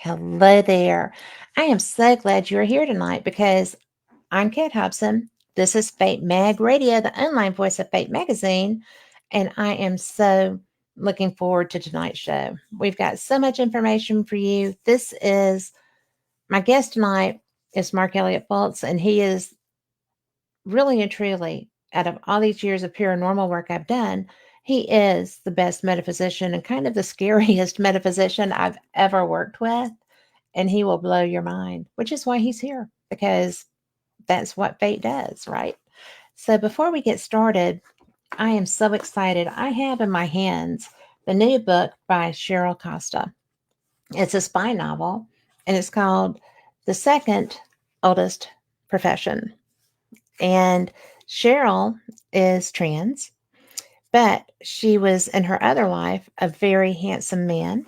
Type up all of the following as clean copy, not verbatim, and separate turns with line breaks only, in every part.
Hello there. I am so glad you're here tonight because I'm Kate Hobson. This is Fate Mag Radio, the online voice of Fate Magazine, and I am so looking forward to tonight's show. We've got so much information for you. This is my guest tonight is Mark Elliott Fultz, and he is really and truly, out of all these years of paranormal work I've done, he is the best metaphysician and kind of the scariest metaphysician I've ever worked with. And he will blow your mind, which is why he's here, because that's what fate does, right? So before we get started, I am so excited. I have in my hands the new book by Cheryl Costa. It's a spy novel, and it's called The Second Oldest Profession. And Cheryl is trans, but she was in her other life a very handsome man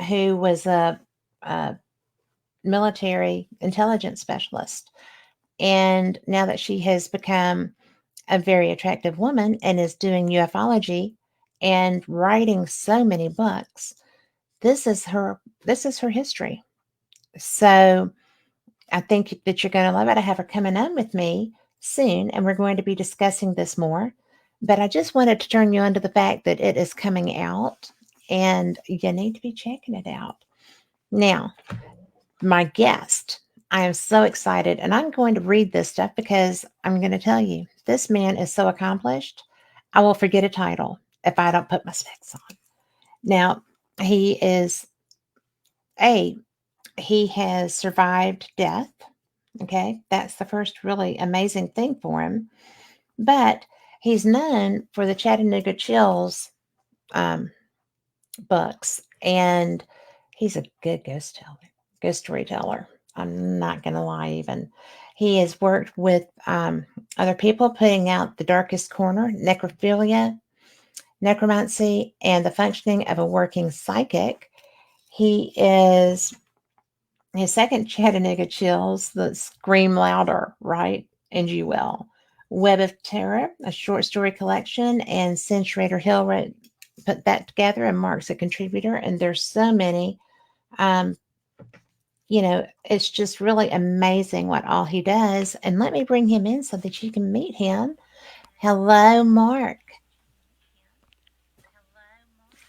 who was a military intelligence specialist. And now that she has become a very attractive woman and is doing ufology and writing so many books, this is her history. So I think that you're going to love it. I have her coming on with me soon, and we're going to be discussing this more. But I just wanted to turn you on to the fact that it is coming out, and you need to be checking it out. Now, my guest, I am so excited, and I'm going to read this stuff because I'm going to tell you this man is so accomplished. I will forget a title if I don't put my specs on. Now, he is a he has survived death. Okay, that's the first really amazing thing for him. But he's known for the Chattanooga Chills um, books, and he's a good ghost storyteller. I'm not going to lie, even. He has worked with other people putting out The Darkest Corner, Necrophilia, Necromancy, and the Functioning of a Working Psychic. He is his second Chattanooga Chills, the Scream Louder, right? And You Will. Web of Terror, a short story collection, and Censurator Hill put that together, and Mark's a contributor. And there's so many. Um, it's just really amazing what all he does. And let me bring him in so that you can meet him. Hello, Mark.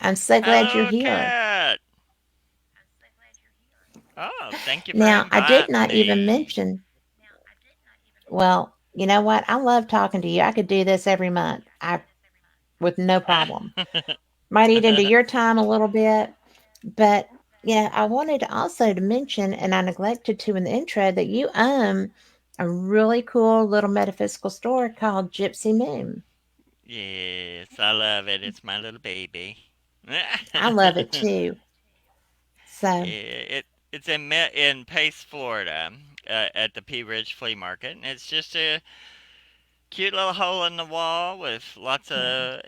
I'm so glad you're
Hello,
here.
Kat. Oh, thank you for
Now, I did
inviting
not even
me.
mention, well, you know what? I love talking to you. I could do this every month. I with no problem. Might eat into your time a little bit, but yeah, I wanted to also to mention, and I neglected to in the intro, that you own a really cool little metaphysical store called Gypsy Moon.
Yes, I love it. It's my little baby.
I love it too. So,
It's in Pace, Florida, at the Pea Ridge Flea Market, and it's just a cute little hole in the wall with lots of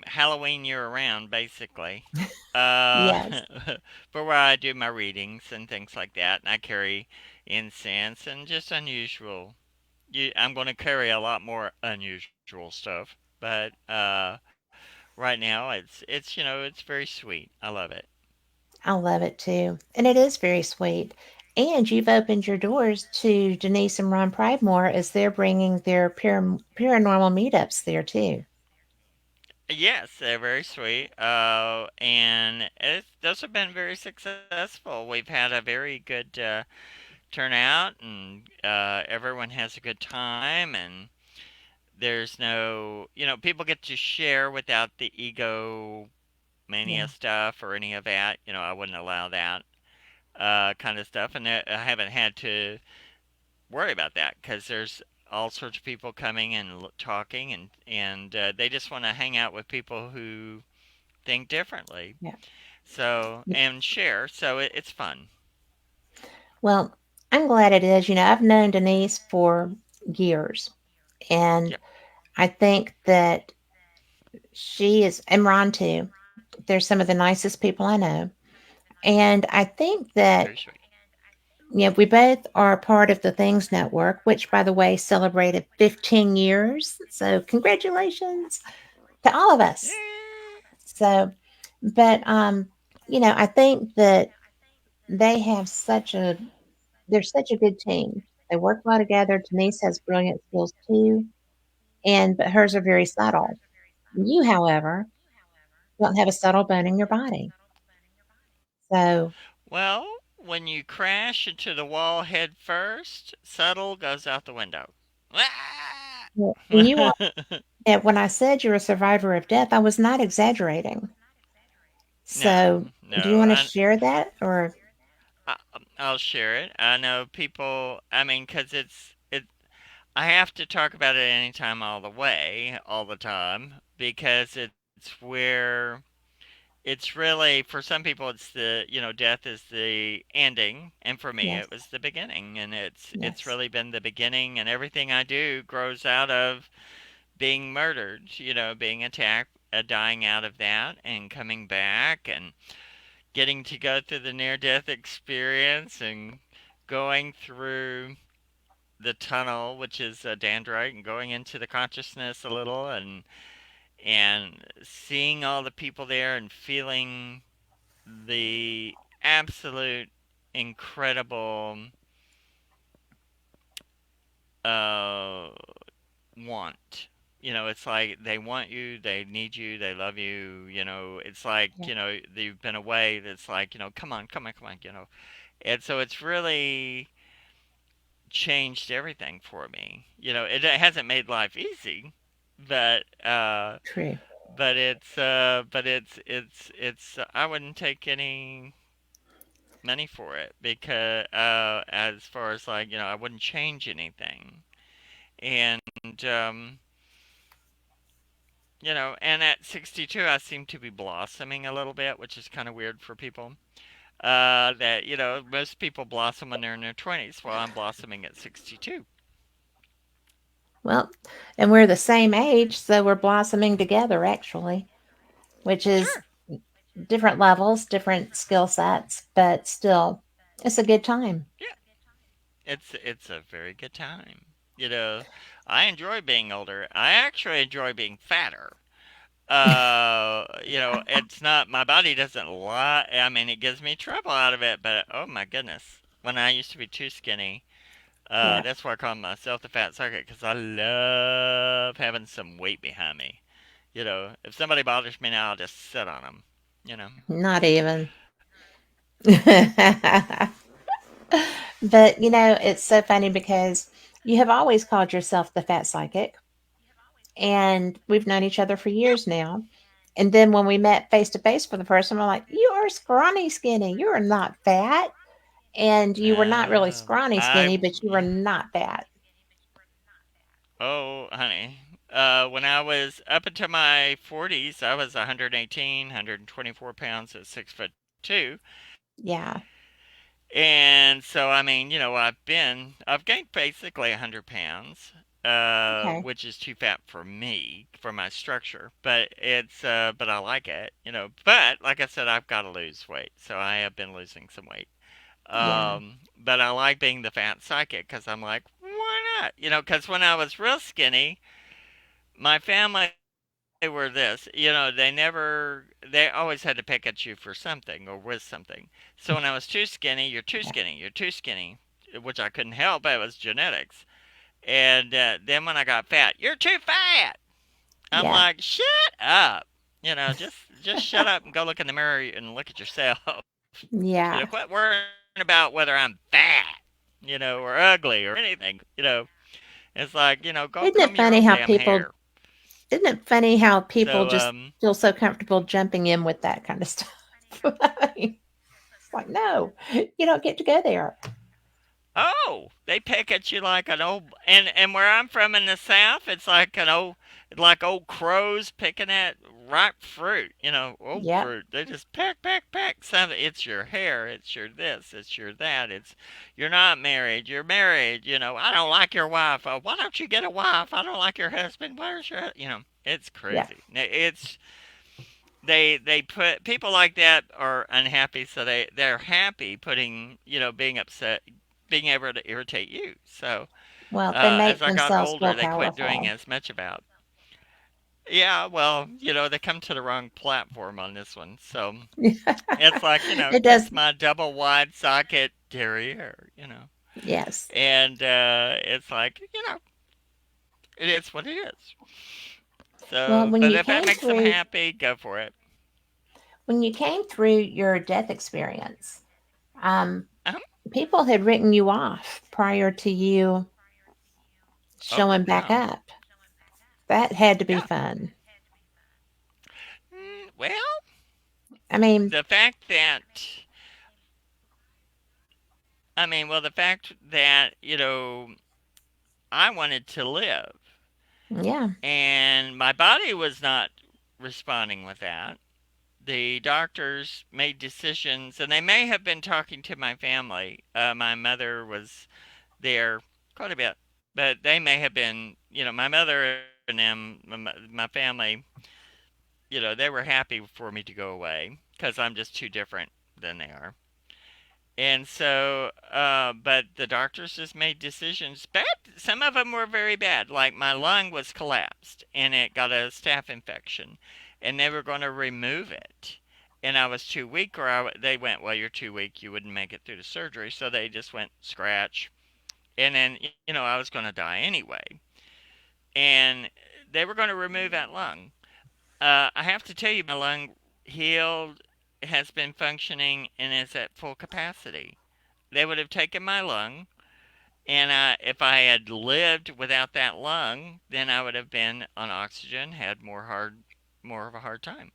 Halloween year round, basically. Uh,
yes,
for where I do my readings and things like that, and I carry incense and just unusual. I'm going to carry a lot more unusual stuff, but right now it's very sweet. I love it.
I love it too. And it is very sweet. And you've opened your doors to Denise and Ron Pridemore as they're bringing their paranormal meetups there too.
Yes, they're very sweet. Those have been very successful. We've had a very good turnout, and everyone has a good time. And there's people get to share without the ego
Yeah.
mania stuff or any of that. I wouldn't allow that kind of stuff, and I haven't had to worry about that because there's all sorts of people coming and talking, and they just want to hang out with people who think differently.
Yeah.
So and share. So it's fun.
Well, I'm glad it is. I've known Denise for years, and
Yep.
I think that she is, and Ron too. They're some of the nicest people I know. And I think that,
Very sweet.
we both are a part of the Things Network, which, by the way, celebrated 15 years. So, congratulations to all of us.
Yeah.
So, but, I think that they have such a they're such a good team. They work well together. Denise has brilliant skills too, and but hers are very subtle. You, however, don't have a subtle bone in your body. So,
Well, when you crash into the wall head first, subtle goes out the window.
yeah, and you are, yeah, when I said you're a survivor of death, I was not exaggerating.
No,
So, do you
no.
want to share that or
I, I'll share it. I know people. I mean, because it. I have to talk about it anytime, all the way, all the time, because it's where it's really for some people it's the death is the ending, and for me
yes,
it was the beginning, and it's
yes,
really been the beginning, and everything I do grows out of being murdered, being attacked, dying out of that, and coming back, and getting to go through the near death experience, and going through the tunnel, which is a dendrite, and going into the consciousness a little, and seeing all the people there, and feeling the absolute incredible uh, want. It's like they want you, they need you, they love you. It's like,
yeah,
you've been away. That's like, come on, come on, come on. And so it's really changed everything for me. It hasn't made life easy, but
true.
it's I wouldn't take any money for it, because as far as like, I wouldn't change anything. And and at 62 I seem to be blossoming a little bit, which is kind of weird for people. That most people blossom when they're in their 20s. Well, I'm blossoming at 62.
Well, and we're the same age, so we're blossoming together actually, which is
Sure.
different levels, different skill sets, but still, it's a good time.
Yeah, it's a very good time. You know, I enjoy being older. I actually enjoy being fatter. It's not, my body doesn't lie. I mean, it gives me trouble out of it, but oh my goodness, when I used to be too skinny,
Yeah,
that's why I call myself the fat sucker, because I love having some weight behind me. If somebody bothers me now, I'll just sit on them. You know.
not even. But it's so funny because you have always called yourself the fat psychic, and we've known each other for
Yep.
years now. And then when we met face to face for the first time, I'm like, you are scrawny skinny. You are not fat. And you were not really scrawny
I
skinny, but you were
yeah.
not fat.
Oh, honey. When I was up into my 40s, I was 118, 124 pounds at 6'2".
Yeah.
And so, I mean, I've gained basically 100 pounds,
Okay.
which is too fat for me, for my structure. But I like it. But like I said, I've got to lose weight. So I have been losing some weight.
Yeah.
But I like being the fat psychic, because I'm like, why not? Because when I was real skinny, my family were this. They always had to pick at you for something or with something. So when I was too skinny, you're too
Yeah.
skinny, you're too skinny, which I couldn't help. It was genetics. And then when I got fat, you're too fat. I'm
Yeah.
like, shut up. Just shut up and go look in the mirror and look at yourself.
Yeah.
Quit worrying about whether I'm fat, or ugly or anything. It's like, go
Isn't it
comb your
funny
own
how
damn
people
hair.
isn't it funny how people
So,
just feel so comfortable jumping in with that kind of stuff? I mean, it's like, no, you don't get to go there.
oh, they pick at you like an old, and where I'm from in the South, it's like old crows picking at ripe fruit. Old
Yep.
fruit. They just peck, peck, peck. Some, it's your hair, it's your this, it's your that. It's you're not married, you're married. I don't like your wife. Why don't you get a wife? I don't like your husband. Where's your, it's
Yep.
crazy. It's they put people like that are unhappy, so they're happy putting, being upset, being able to irritate you. So
Well, they
as
make
I got
themselves feel
older, they quit doing
powerful.
as much about. Yeah, well, they come to the wrong platform on this one. So it's like,
It does.
it's my double wide socket derriere.
Yes.
And it's like, it is what it is.
Well,
So, but if that makes them happy, go for it.
when you came through your death experience, um,
Um,
people had written you off prior to you
oh,
showing back
yeah.
up. That had to be
Yeah.
fun.
Well,
I mean,
the fact that, the fact that, I wanted to live
yeah,
and my body was not responding with that. The doctors made decisions, and they may have been talking to my family. My mother was there quite a bit, but they may have been, my mother and them, my family, they were happy for me to go away because I'm just too different than they are. And so, but the doctors just made decisions. Bad. Some of them were very bad. Like my lung was collapsed and it got a staph infection, and they were going to remove it. And I was too weak, or they went, well, you're too weak. You wouldn't make it through the surgery. So they just went scratch. And then, I was going to die anyway. And they were going to remove that lung. I have to tell you, my lung healed, has been functioning, and is at full capacity. They would have taken my lung, and if I had lived without that lung, then I would have been on oxygen, had more of a hard time.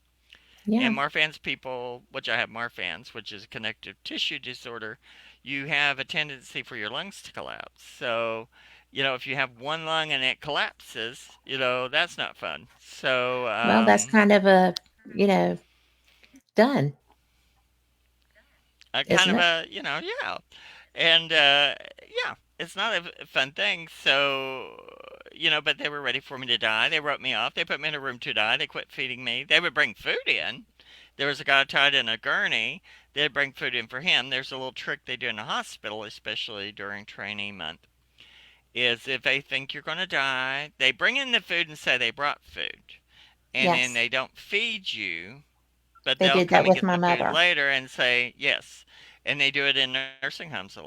yeah.
And Marfan's people, which I have Marfan's, which is a connective tissue disorder, you have a tendency for your lungs to collapse. So, if you have one lung and it collapses, that's not fun. So,
Well, that's kind of a, you know, done,
kind
isn't
of
it?
yeah. And yeah, it's not a fun thing. So, but they were ready for me to die. They wrote me off. They put me in a room to die. They quit feeding me. They would bring food in. There was a guy tied in a gurney. They'd bring food in for him. There's a little trick they do in the hospital, especially during training month, is if they think you're going to die, they bring in the food and say they brought food. And then
Yes.
they don't feed you, but
They
they'll
did that
come and
with
get
my
the food
mother.
later and say yes. And they do it in nursing homes a lot.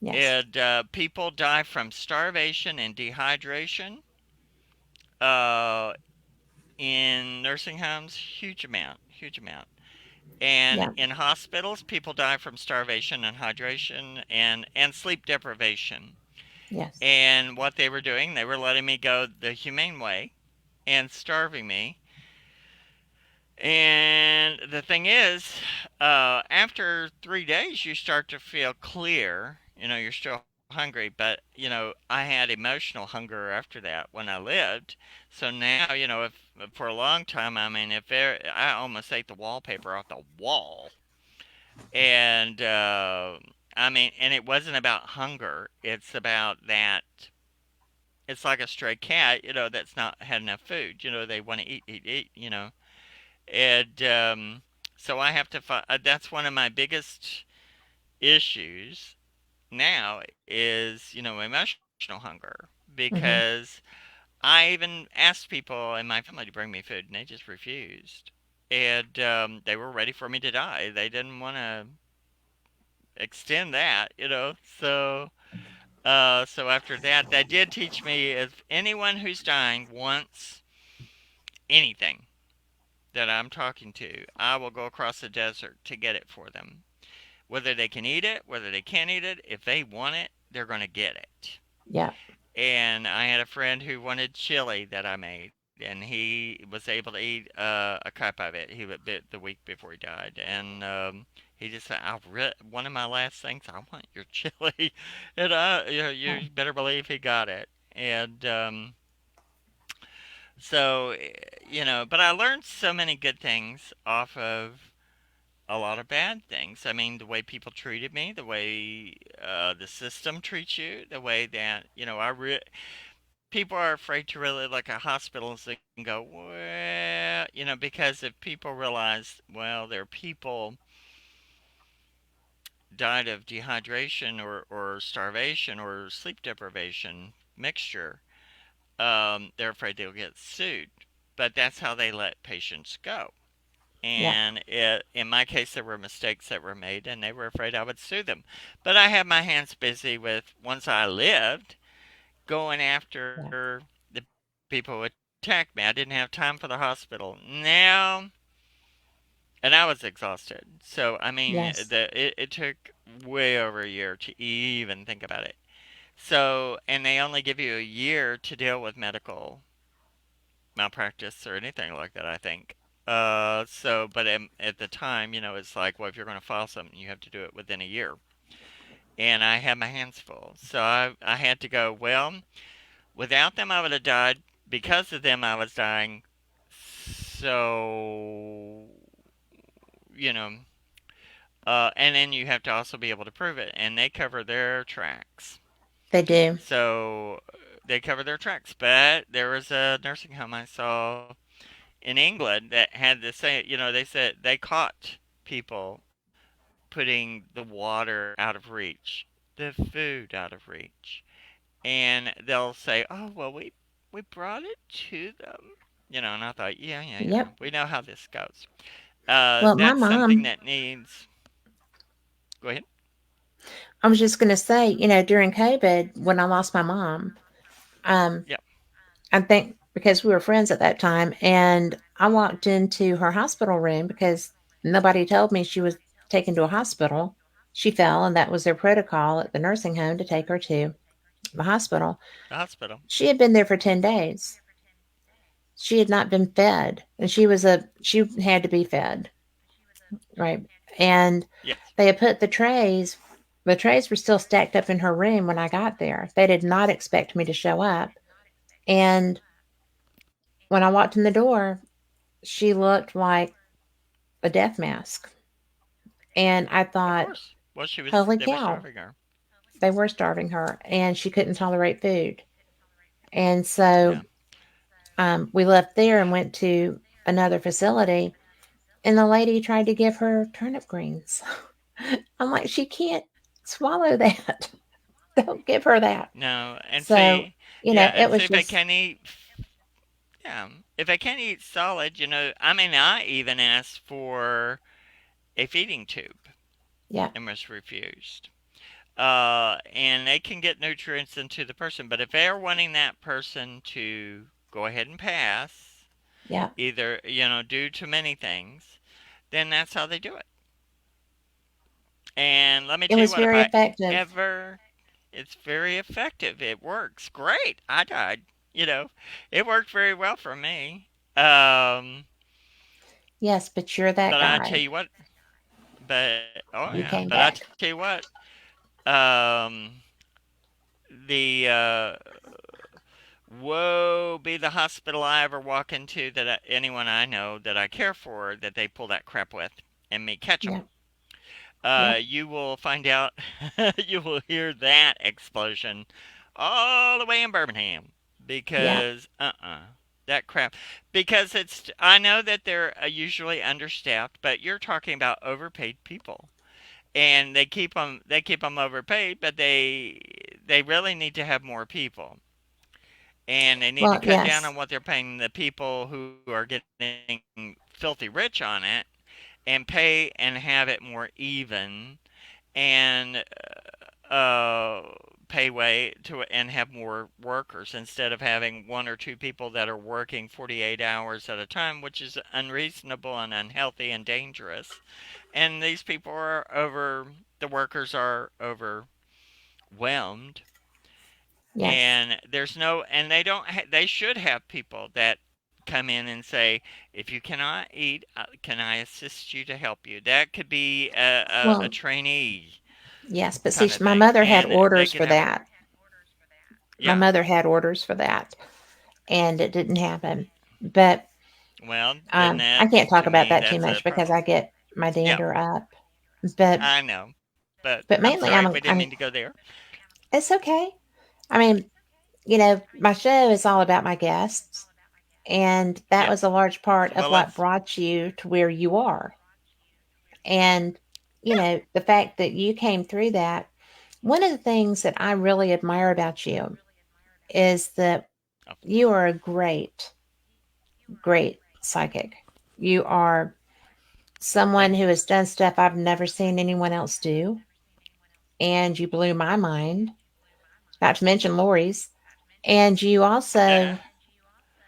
Yes.
And people die from starvation and dehydration uh, in nursing homes, huge amount, huge amount. And
Yeah.
in hospitals, people die from starvation and hydration and sleep deprivation.
Yes.
And what they were doing, they were letting me go the humane way and starving me. And the thing is, after 3 days, you start to feel clear. You're still hungry, but I had emotional hunger after that when I lived. So now, if for a long time, if I almost ate the wallpaper off the wall, and and it wasn't about hunger. It's about that. It's like a stray cat, that's not had enough food. They want to eat, eat, eat. And so I have to. That's one of my biggest issues now is emotional hunger
Hmm.
because I even asked people in my family to bring me food and they just refused. And they were ready for me to die. They didn't want to extend that. So after that, that did teach me if anyone who's dying wants anything that I'm talking to, I will go across the desert to get it for them. Whether they can eat it, whether they can't eat it, if they want it, they're going to get it.
Yeah.
And I had a friend who wanted chili that I made, and he was able to eat a cup of it. He would bit the week before he died, and he just said, "One of my last things, I want your chili," and
Oh,
you better believe he got it. And so, but I learned so many good things off of a lot of bad things. The way people treated me, the way the system treats you, the way that people are afraid to really look at hospitals and go, well, because if people realize, well, there are people died of dehydration or starvation or sleep deprivation mixture, they're afraid they'll get sued. but that's how they let patients go.
Yeah.
And in my case, there were mistakes that were made, and they were afraid I would sue them. But I had my hands busy with, once I lived, going
Yeah.
after the people who attacked me. I didn't have time for the hospital. Now, and I was exhausted. So, I mean,
Yes.
it took way over a year to even think about it. So, and they only give you a year to deal with medical malpractice or anything like that, I think. But at the time, it's like, well, if you're going to file something, you have to do it within a year. And I had my hands full. So I had to go, well, without them, I would have died. Because of them, I was dying. So, you know, and then you have to also be able to prove it. And they cover their tracks.
They do.
So they cover their tracks. But there was a nursing home I saw in England that had the same, they said they caught people putting the water out of reach, the food out of reach. And they'll say, "Oh, well, we brought it to them." And I thought, "Yeah, yeah, yeah.
Yep.
We know how this goes."
Well, my
That's something
mom,
that needs. Go ahead.
I was just going to say, during COVID, when I lost my mom, um,
Yep.
I think because we were friends at that time, and I walked into her hospital room because nobody told me she was taken to a hospital. She fell, and that was their protocol at the nursing home to take her to the hospital.
The hospital.
She had been there for 10 days. She had not been fed, and she had to be fed, right? And
Yes.
they had put the trays were still stacked up in her room when I got there. They did not expect me to show up. And when I walked in the door, she looked like a death mask. And I
Of
thought,
course. Well, she was.
holy
They were
cow,
starving her.
they were starving her and she couldn't tolerate food. And so
Yeah.
we left there and went to another facility, and the lady tried to give her turnip greens. I'm like, she can't swallow that. Don't give her that.
No, and
So,
see, yeah,
it
and see
was
if I
just,
can eat. Yeah, if I can't eat solid, I mean, I even asked for a feeding tube
yeah,
and was refused. And they can get nutrients into the person, but if they're wanting that person to go ahead and pass,
yeah.
either, due to many things, then that's how they do it. And let me
It
tell you
was
what, if
very
I
effective.
ever, it's very effective. It works great. I died, you know, it worked very well for me. Um,
Yes, but you're that
but I tell
guy.
you what, oh
You
yeah,
came
but I tell
back.
you what, um, the woe be the hospital I ever walk into that anyone I know that I care for that they pull that crap with and me catch them.
Yep, yep.
You will find out, you will hear that explosion all the way in Birmingham
Yeah.
because, that crap. Because I know that they're usually understaffed, but you're talking about overpaid people. And they keep them overpaid, but they really need to have more people, and they need to
Well,
cut down
yes.
on what they're paying the people who are getting filthy rich on it, and pay and have it more even, and pay way to and have more workers instead of having one or two people that are working 48 hours at a time, which is unreasonable and unhealthy and dangerous. And these people are over the workers are overwhelmed,
Yes.
and there's no and they don't they should have people that come in and say, if you cannot eat, can I assist you to help you? That could be a
Well,
trainee
yes, but see,
kind of
my
thing,
mother had
and they
orders
could
for
have
that. My
yeah.
mother had orders for that, and it didn't happen. But
Well, then
I
that's
can't talk
to
about
me
that too
that's a
much because
problem.
I get my
Yeah,
dander up. But
I know, but I'm
mainly,
sorry, we didn't
I'm
mean to go there.
it's okay. I mean, my show is all about my guests, and that was
Yes.
a large part of
Well,
what
let's.
brought you to where you are. And
Yeah.
the fact that you came through that. One of the things that I really admire about you is that
Oh,
you are a great great psychic. You are someone
Thank
who has done stuff I've never seen anyone else do, and you blew my mind. Not to mention Lori's. And
yeah.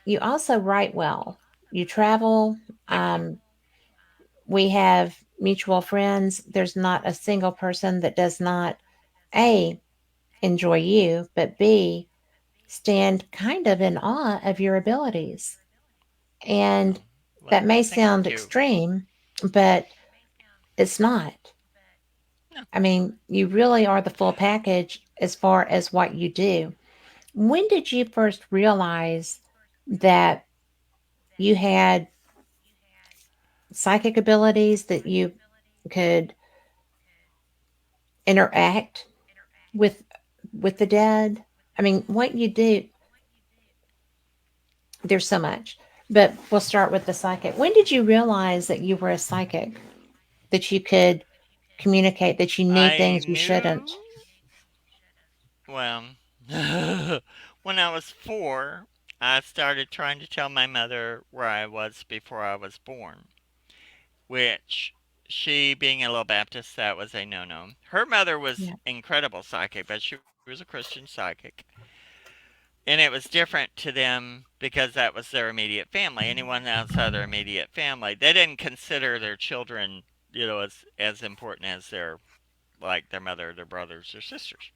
you also write well. You travel.
Thank you.
Um, we have mutual friends. There's not a single person that does not a enjoy you, but b stand kind of in awe of your abilities. And
Oh,
that
well,
may
thank
sound
you.
extreme, but it's not.
No,
I mean, you really are the full package as far as what you do. When did you first realize that you had psychic abilities, that you could interact with the dead? I mean, what you do, there's so much. But we'll start with the psychic. When did you realize that you were a psychic? That you could communicate, that you knew
I
things you shouldn't?
knew. Well, when I was 4, I started trying to tell my mother where I was before I was born, which she being a little Baptist, that was a no-no. Her mother was
Yeah.
incredible psychic, but she was a Christian psychic. And it was different to them because that was their immediate family. Anyone outside their immediate family, they didn't consider their children, as important as their mother, their brothers, or sisters.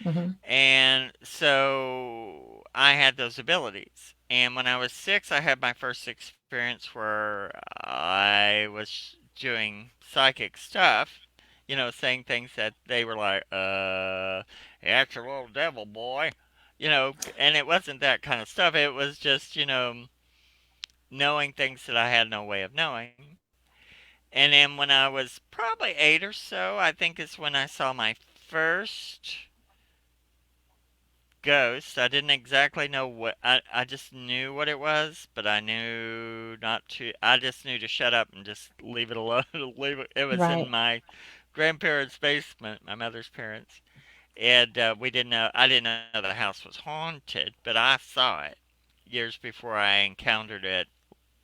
Hmm.
And so I had those abilities. And when I was 6, I had my first experience where I was doing psychic stuff, saying things that they were like, that's your little devil boy. And it wasn't that kind of stuff. It was just, knowing things that I had no way of knowing. And then when I was probably 8 or so, I think is when I saw my first ghost. I didn't exactly know I just knew what it was, but I knew not to. I just knew to shut up and just leave it alone. leave it. It was in
Right.
my grandparents' basement, my mother's parents, and we didn't know. I didn't know the house was haunted, but I saw it years before I encountered it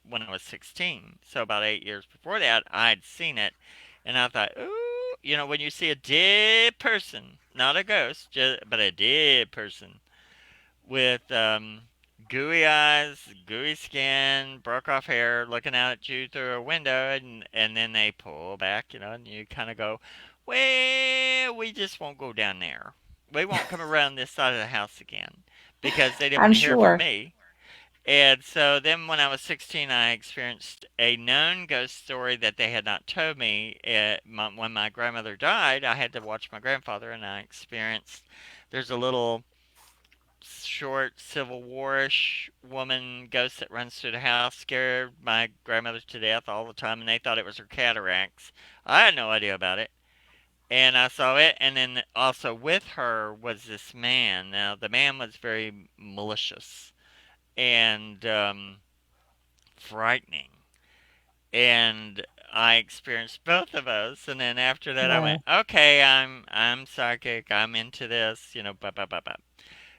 when I was 16. So about 8 years before that, I'd seen it, and I thought, ooh, when you see a dead person, not a ghost, but a dead person with gooey eyes, gooey skin, broke off hair, looking out at you through a window, and then they pull back, and you kind of go, well, we just won't go down there. We won't come around this side of the house again because they didn't
I'm
want to hear from
sure.
me. And so then when I was 16, I experienced a known ghost story that they had not told me. When my grandmother died, I had to watch my grandfather, and I experienced there's a little short Civil War-ish woman ghost that runs through the house, scared my grandmother to death all the time, and they thought it was her cataracts. I had no idea about it. And I saw it, and then also with her was this man. Now, the man was very malicious and frightening. And I experienced both of those, and then after that, I went,
Wow.
okay, I'm psychic, I'm into this, blah blah blah blah.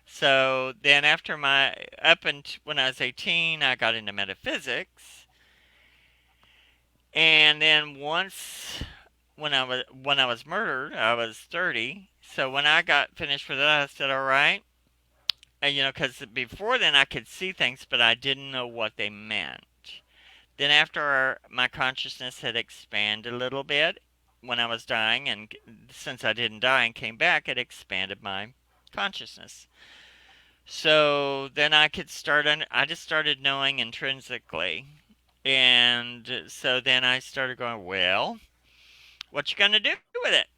So then after my up and when I was 18, I got into metaphysics, and then once when I was murdered, I was 30. So when I got finished with that, I said, all right, because before then I could see things, but I didn't know what they meant. Then after my consciousness had expanded a little bit when I was dying, and since I didn't die and came back, it expanded my consciousness. So then I just started knowing intrinsically. And so then I started going, well, what you gonna do with it?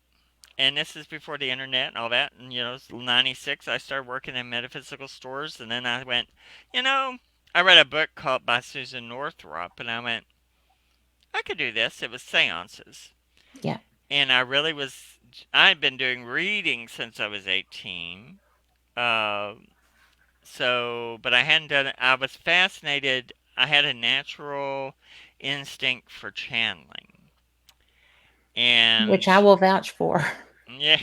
And this is before the internet and all that. And, 96, I started working in metaphysical stores. And then I went, you know, I read a book called by Susan Northrop, and I went, I could do this. It was seances.
Yeah.
And I'd been doing reading since I was 18. Uh, but I hadn't done it. I was fascinated. I had a natural instinct for channeling,
Which
and
I will vouch for.
yeah,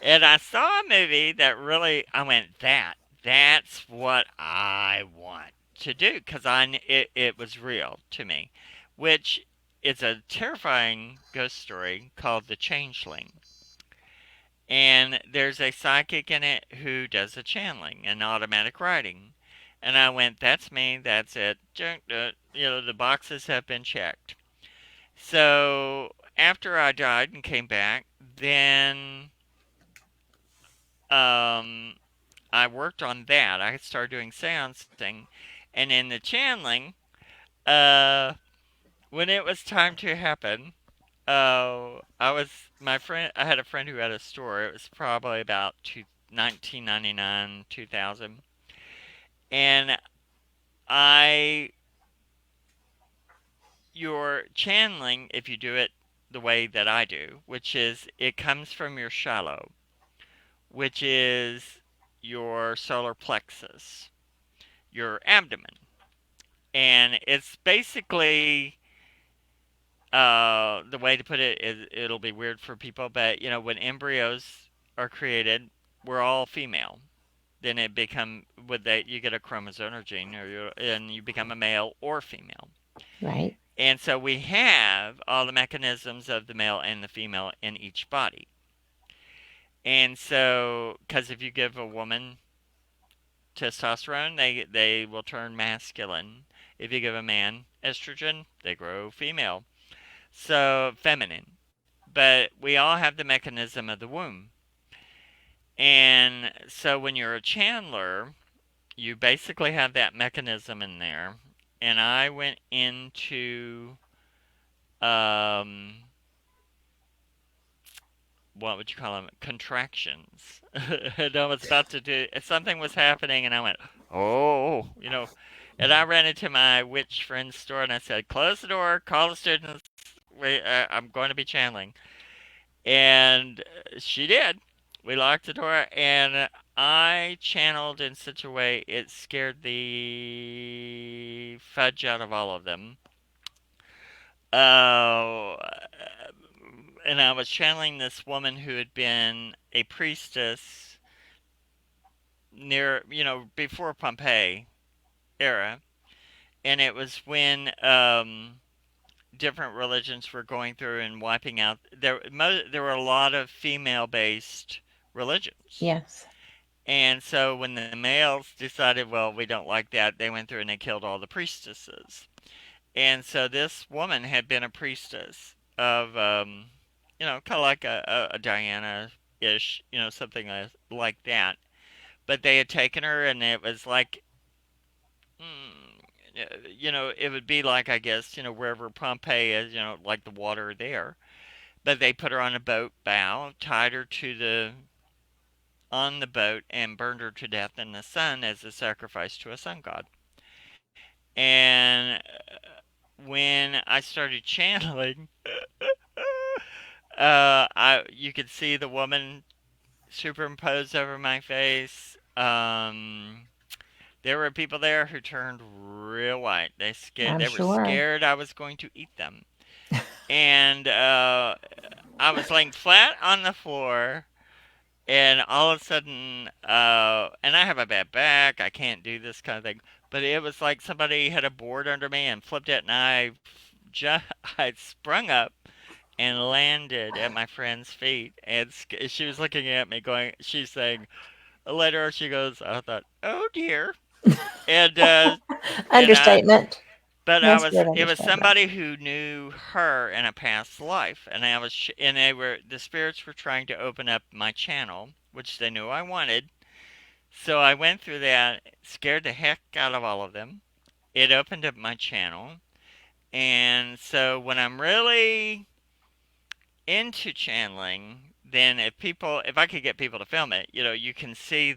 and I saw a movie that really I went that's what I want. to do because it was real to me, which is a terrifying ghost story called The Changeling. And there's a psychic in it who does a channeling and automatic writing. And I went, that's me, that's it. The boxes have been checked. So after I died and came back, then um, I worked on that. I started doing seancing. And in the channeling, uh, when it was time to happen, my friend. I had a friend who had a store. It was probably about 1999, 2000, and I you're channeling if you do it the way that I do, which is it comes from your shallow, which is your solar plexus, your abdomen, and it's basically the way to put it is it'll be weird for people, but when embryos are created, we're all female. Then it become with that you get a chromosome or gene, and you become a male or female.
Right.
And so we have all the mechanisms of the male and the female in each body. And so, because if you give a woman testosterone, they will turn masculine. If you give a man estrogen, they grow female. So feminine. But we all have the mechanism of the womb. And so when you're a chandler, you basically have that mechanism in there. And I went into um, what would you call them? Contractions. And I was about to do something was happening, and I went, oh, And I ran into my witch friend's store, and I said, close the door, call the students. I'm going to be channeling. And she did. We locked the door, and I channeled in such a way it scared the fudge out of all of them. Uh, and I was channeling this woman who had been a priestess near, before Pompeii era. And it was when different religions were going through and wiping out. There were a lot of female based religions.
Yes.
And so when the males decided, well, we don't like that, they went through and they killed all the priestesses. And so this woman had been a priestess of, kind of like a Diana ish, something like that. But they had taken her, and it was like, it would be like, I guess, wherever Pompeii is, like the water there. But they put her on a boat bow, tied her on the boat, and burned her to death in the sun as a sacrifice to a sun god. And when I started channeling, you could see the woman superimposed over my face. There were people there who turned real white.
I'm
They were
sure.
scared I was going to eat them. And I was laying flat on the floor, and all of a sudden, and I have a bad back. I can't do this kind of thing. But it was like somebody had a board under me and flipped it, and just, I sprung up and landed at my friend's feet. And she was looking at me, she's saying, later she goes, I thought, oh dear. And, and
Understatement. That's a good
it was
understatement.
somebody who knew her in a past life, and the spirits were trying to open up my channel, which they knew I wanted. So I went through that, scared the heck out of all of them. It opened up my channel, and so when I'm really into channeling, then if I could get people to film it, you can see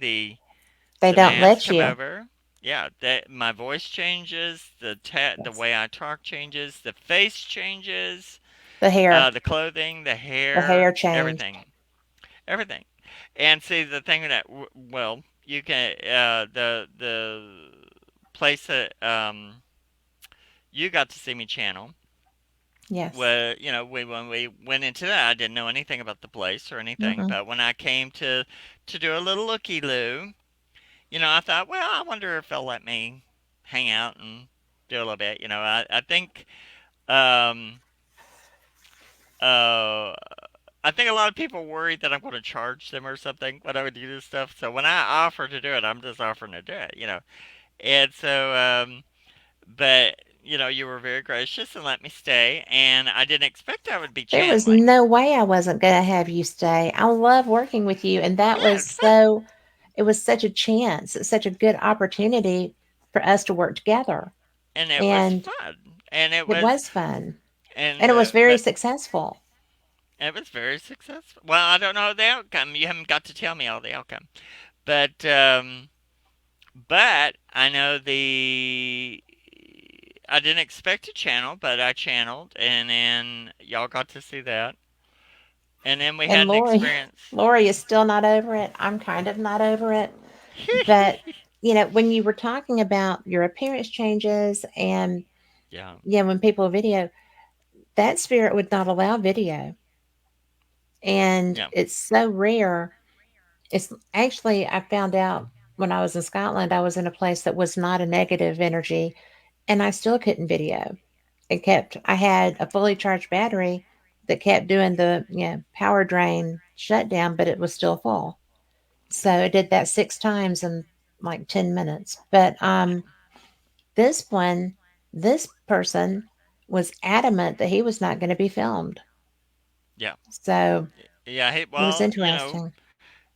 They
the
don't
mask
let
come
you.
over. Yeah, that my voice changes, the
Yes.
way I talk changes, the face changes,
The hair.
the clothing, the
The
hair,
hair changed.
everything. And see the thing that well, you can the place that you got to see me channel.
Yes.
Well, when we went into that, I didn't know anything about the place or anything.
Mm-mm.
But when I came to do a little looky loo, I thought, well, I wonder if they'll let me. hang out and do a little bit. I think um, uh, I think a lot of people worry that I'm going to charge them or something when I would do this stuff. So when I offer to do it, I'm just offering to do it. And so, but you were very gracious and let me stay, and I didn't expect I would be
There was
channeling.
no way I wasn't going to have you stay. I love working with you. And that
Yeah,
was
it's fun,
so, it was such a chance, it's such a good opportunity for us to work together.
and it was
And
fun, and it
it
was,
was fun. And
and
it was very
but
successful.
it was very successful. Well, I don't know the outcome. You haven't got to tell me all the outcome, but I know I didn't expect to channel, but I channeled, and then y'all got to see that, and then we
And
had an
Lori,
experience.
Lori is still not over it. I'm kind of not over it. But, when you were talking about your appearance changes and,
Yeah,
when people video, that spirit would not allow video. And
yeah.
it's so rare. It's actually, I found out when I was in Scotland, I was in a place that was not a negative energy, and I still couldn't video. I had a fully charged battery that kept doing the, power drain shutdown, but it was still full. So I did that 6 times in like 10 minutes. But this one, this person was adamant that he was not going to be filmed.
Yeah.
So
Yeah,
it was
well,
interesting.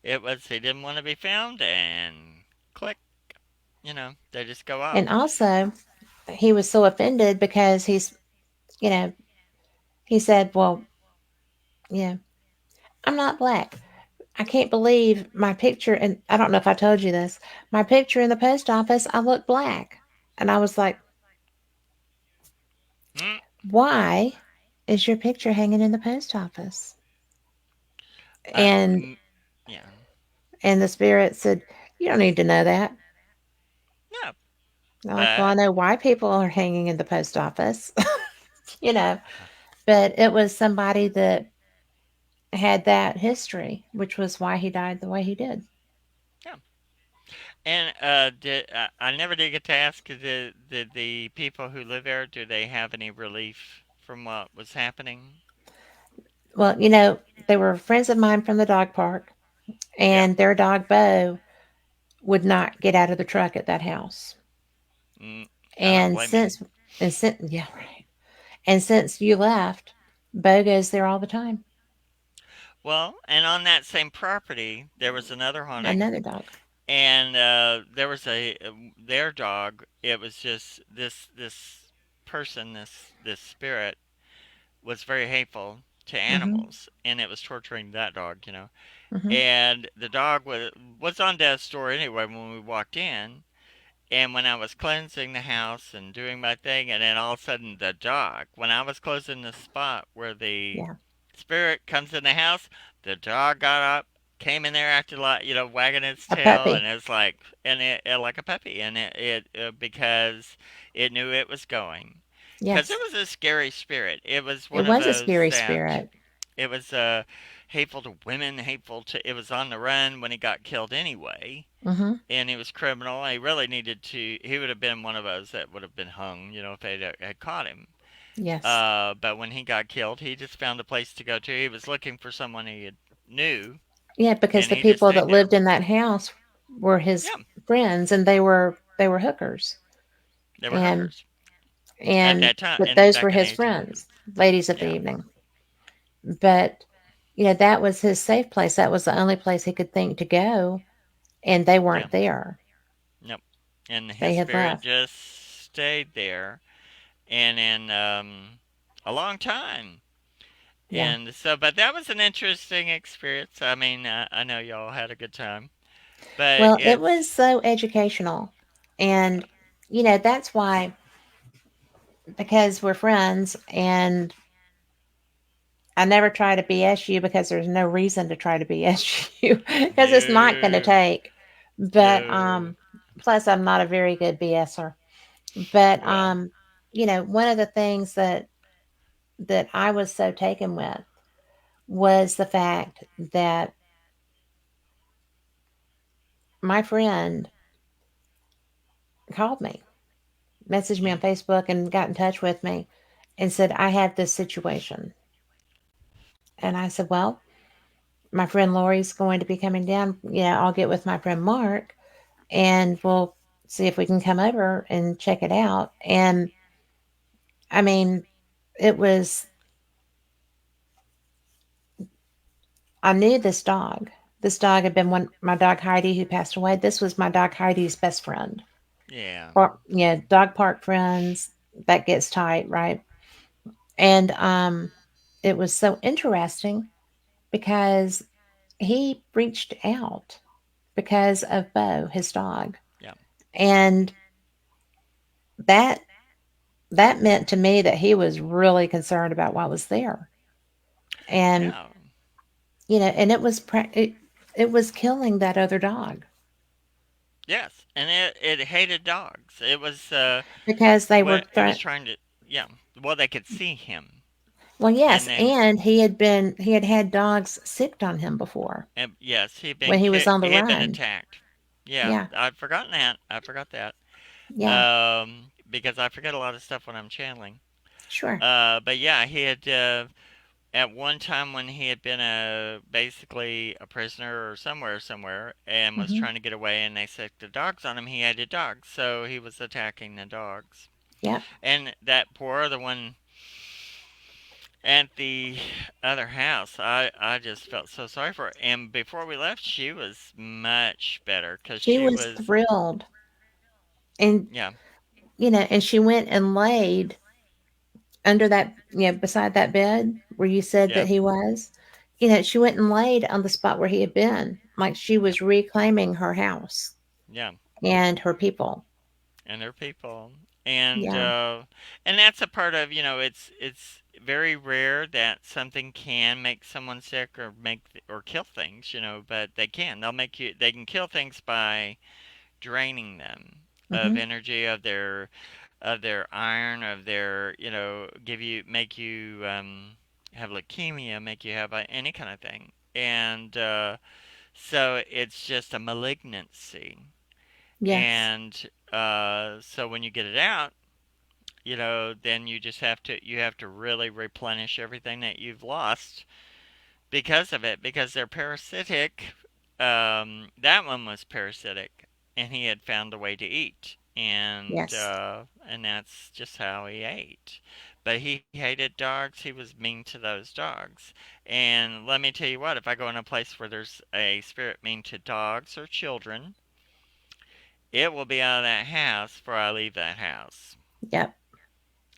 it was he didn't want to be found, and click, they just go off.
And also, he was so offended because you know, he said, well, yeah, I'm not black. I can't believe my picture. And I don't know if I told you this. My picture in the post office, I look black. And I was like,
Mm,
why is your picture hanging in the post office?
I,
And
mm, yeah,
and the spirit said, you don't need to know that.
no,
I'm like, well, I
but
know why people are hanging in the post office, you know, but it was somebody that had that history, which was why he died the way he did.
yeah. And I never did get to ask, did the people who live there, do they have any relief from what was happening?
Well, they were friends of mine from the dog park,
Yeah,
and their dog Bo would not get out of the truck at that house.
mm, I don't
And
blame him.
yeah, right. And since you left, Bo goes there all the time.
Well, and on that same property, there was another haunting,
Another dog.
and there was their dog. It was just this person, this spirit was very hateful to
Mm-hmm.
animals, and it was torturing that dog.
Mm-hmm.
And the dog was on death's door anyway when we walked in. And when I was cleansing the house and doing my thing, and then all of a sudden the dog, when I was closing the spot where the
Yeah.
spirit comes in the house, the dog got up, came in there, acted like, wagging its
A
tail, and
puppy.
it's like, and it like a puppy, and because it knew it was going, because it
Yes.
was a scary spirit. It was
It
one of
was a
those
scary
that
spirit.
it was hateful to women, hateful to. It was on the run when he got killed anyway,
Mm-hmm.
and he was criminal. He really needed to. He would have been one of us that would have been hung, if they had caught him.
Yes.
But when he got killed, he just found a place to go to. He was looking for someone knew,
Yeah, because
and
the
he just
people
stayed
that
there.
lived in that house were his
Yeah,
friends, and they were hookers.
they were
And
hookers at
and
that time,
but
and
those were
back in
his
1800s.
friends, ladies of the
Yeah,
evening. But that was his safe place. That was the only place he could think to go, and they
yeah,
weren't there.
yep. And
They
his
had
spirit
left.
just stayed there, and in a long time.
Yeah.
And so, but that was an interesting experience. I mean, I know y'all had a good time, but
Well, it was
it's
so educational. And that's why, because we're friends, and I never try to BS you because there's no reason to try to BS you because it's not going to
no,
take. But
no.
plus I'm not a very good BSer. But
Well,
one of the things that I was so taken with was the fact that my friend called me. messaged me on
Mm,
Facebook and got in touch with me and said, I have this situation. And I said, well, my friend Lori's going to be coming down. I'll get with my friend Mark and we'll see if we can come over and check it out. And I mean, it was, I knew this dog. This dog had been my dog Heidi who passed away. This was my dog Heidi's best friend.
yeah.
Or, dog park friends, that gets tight, right? And it was so interesting because he reached out because of Bo, his dog.
Yeah.
And that that meant to me that he was really concerned about what was there. And
Yeah.
and it was killing that other dog
Yes. And it hated dogs. It was
because they were
what it was trying to. Yeah. Well, they could see him,
well,
and
yes,
then
and he had had dogs sicked on him before
and yes,
when he was on the
he had been
run.
attacked. Yeah,
Yeah,
I'd forgotten that. I forgot that.
yeah,
Because I forget a lot of stuff when I'm channeling.
sure.
But yeah, he had at one time when he had been basically a prisoner or somewhere and was
Hmm.
trying to get away, and they set the dogs on him. He hated dogs, so he was attacking the dogs.
Yep.
And that poor other one at the other house, I just felt so sorry for her. And before we left, she was much better because
She
she
was
was,
thrilled, and
yeah,
and she went and laid under that, beside that bed where you said that
yep,
he was. She went and laid on the spot where he had been, like she
yep,
was reclaiming her house
yeah,
and her people.
and they're people, and
Yeah.
uh, and that's a part of, it's very rare that something can make someone sick or or kill things, but they can kill things by draining them of
Hmm.
energy, of their iron, of their, give you make you have leukemia, make you have any kind of thing, and so it's just a malignancy.
Yes.
And so when you get it out, then you have to really replenish everything that you've lost because of it, because they're parasitic. That one was parasitic, and he had found a way to eat,
Yes.
and that's just how he ate. But he hated dogs. He was mean to those dogs. And let me tell you what: if I go in a place where there's a spirit mean to dogs or children, it will be out of that house before I leave that house.
Yep.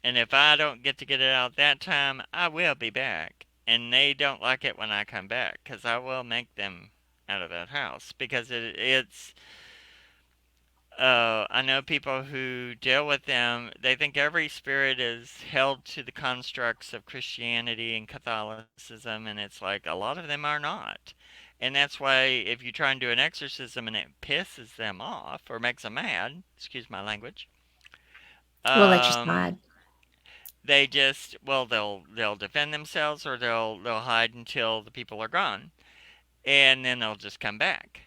And if I don't get to get it out that time, I will be back. And they don't like it when I come back because I will make them out of that house because I know people who deal with them, they think every spirit is held to the constructs of Christianity and Catholicism, and it's like a lot of them are not. And that's why if you try and do an exorcism and it pisses them off or makes them mad, excuse my language,
We'll let you
um,
slide.
they just, well, they'll defend themselves, or they'll hide until the people are gone, and then they'll just come back.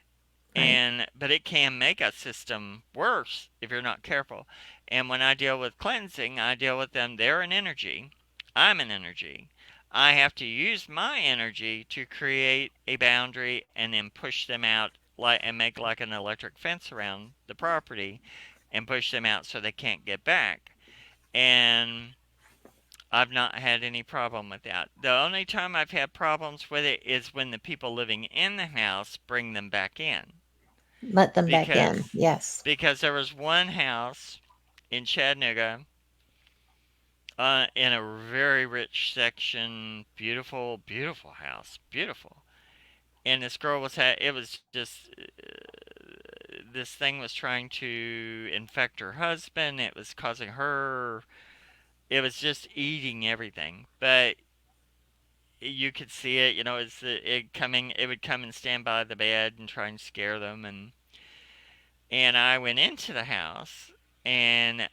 Right.
And but it can make a system worse if you're not careful. And when I deal with cleansing, I deal with them. They're an energy. I'm an energy. I have to use my energy to create a boundary and then push them out, and make like an electric fence around the property and push them out so they can't get back. And I've not had any problem with that. The only time I've had problems with it is when the people living in the house bring them back in.
Let them back in.
Because
Yes.
there was one house in Chattanooga, in a very rich section, beautiful, beautiful house, beautiful. And this girl it was just, this thing was trying to infect her husband. It was causing her, it was just eating everything. But you could see it, it would come and stand by the bed and try and scare them. And I went into the house, and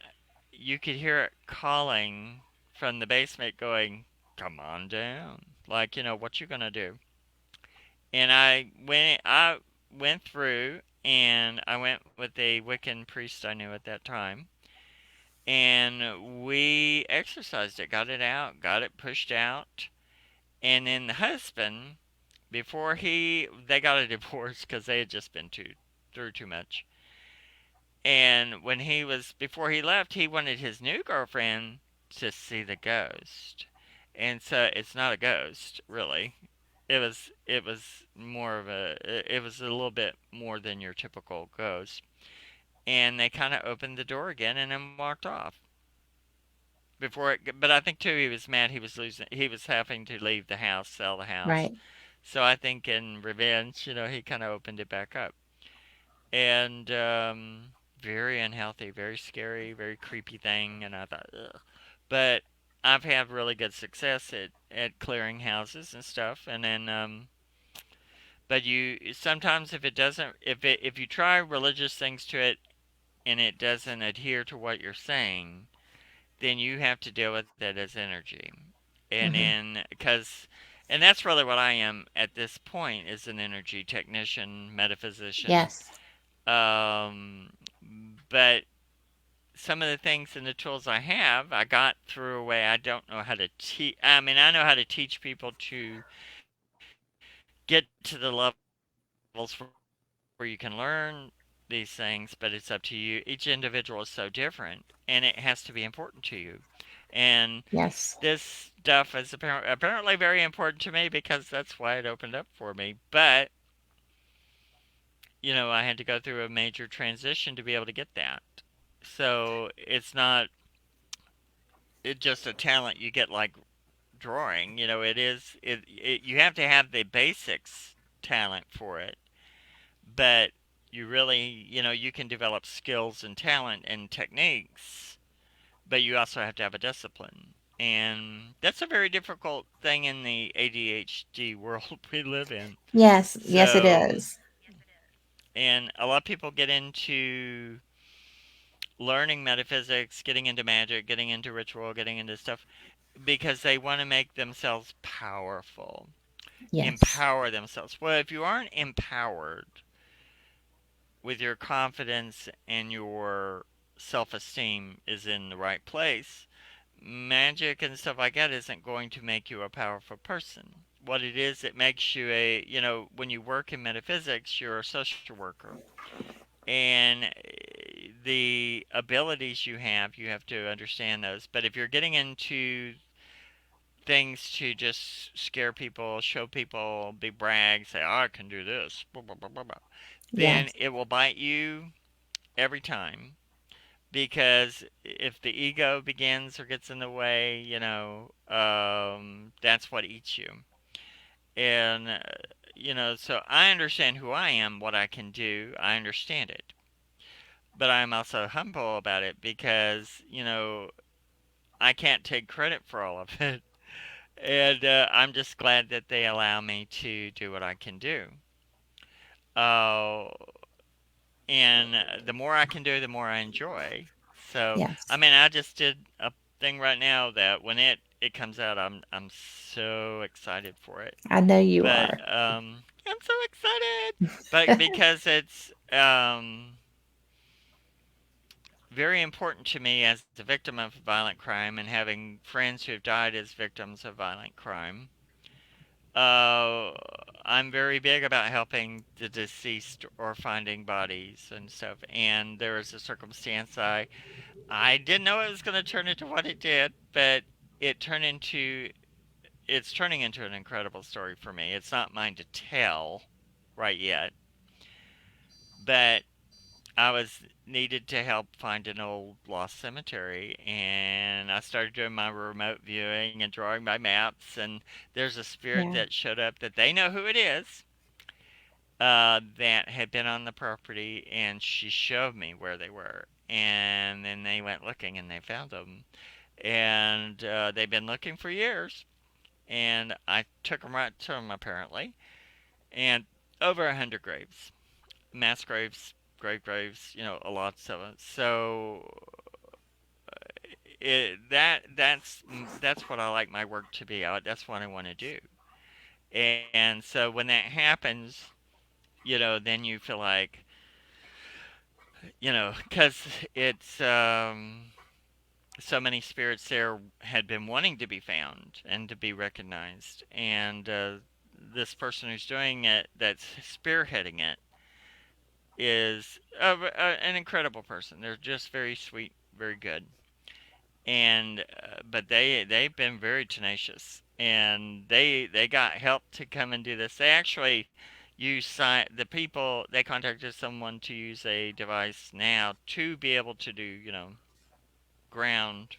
you could hear it calling from the basement going, "Come on down." Like, what you gonna do? And I went through, and I went with a Wiccan priest I knew at that time. and we exercised it, got it out, got it pushed out. And then the husband, before they got a divorce because they had just been through too much. And before he left, he wanted his new girlfriend to see the ghost. And so it's not a ghost, really. It was more of it was a little bit more than your typical ghost. And they kind of opened the door again and then walked off. But I think too he was mad he was having to leave the house, sell the house.
Right.
So I think in revenge, he kind of opened it back up. And very unhealthy, very scary, very creepy thing. And I thought, ugh. But I've had really good success at clearing houses and stuff. And then, but you sometimes if you try religious things to it and it doesn't adhere to what you're saying, then you have to deal with it as energy. And
Hmm.
and that's really what I am at this point is an energy technician, metaphysician.
Yes.
Um, but some of the things and the tools I have, I got through a way I don't know how to teach. I mean, I know how to teach people to get to the levels where you can learn these things, but it's up to you. Each individual is so different, and it has to be important to you. And this
Yes.
stuff is apparently very important to me because that's why it opened up for me. But I had to go through a major transition to be able to get that. So it's not just a talent you get like drawing. You have to have the basics talent for it, but you really, you can develop skills and talent and techniques, but you also have to have a discipline. And that's a very difficult thing in the ADHD world we live in.
Yes. Yes, it
So,
is.
and a lot of people get into learning metaphysics, getting into magic, getting into ritual, getting into stuff because they want to make themselves powerful,
Yes.
empower themselves. Well, if you aren't empowered with your confidence and your self esteem is in the right place, magic and stuff like that isn't going to make you a powerful person. What it is, it makes you when you work in metaphysics, you're a social worker. And the abilities you have to understand those. But if you're getting into things to just scare people, show people, be brag, say, oh, I can do this, blah, blah, blah, blah, blah, then
Yes.
it will bite you every time. Because if the ego begins or gets in the way, that's what eats you. And, so I understand who I am, what I can do, I understand it. But I'm also humble about it because, I can't take credit for all of it. And I'm just glad that they allow me to do what I can do. Uh, and the more I can do, the more I enjoy. So, I
Yes.
mean, I just did a thing right now that when it comes out, I'm so excited for it.
I know you
But
are.
I'm so excited, but because it's very important to me as a victim of violent crime and having friends who have died as victims of violent crime. Uh, I'm very big about helping the deceased or finding bodies and stuff. And there was a circumstance I didn't know it was going to turn into what it did, but it turned into it's turning into an incredible story for me. It's not mine to tell right yet, but I was needed to help find an old lost cemetery, and I started doing my remote viewing and drawing my maps. And there's a spirit
Yeah.
that showed up that they know who it is, that had been on the property, and she showed me where they were. And then they went looking and they found them, and they've been looking for years. And I took them right to them apparently, and over 100 graves, mass graves, grave graves, a lot of them. So that's what I like my work to be. That's what I want to do. And so when that happens, then you feel like, because it's so many spirits there had been wanting to be found and to be recognized. And this person who's doing it, that's spearheading it, is an incredible person. They're just very sweet, very good. And but they've been very tenacious, and they got help to come and do this. They actually use the people, they contacted someone to use a device now to be able to do, ground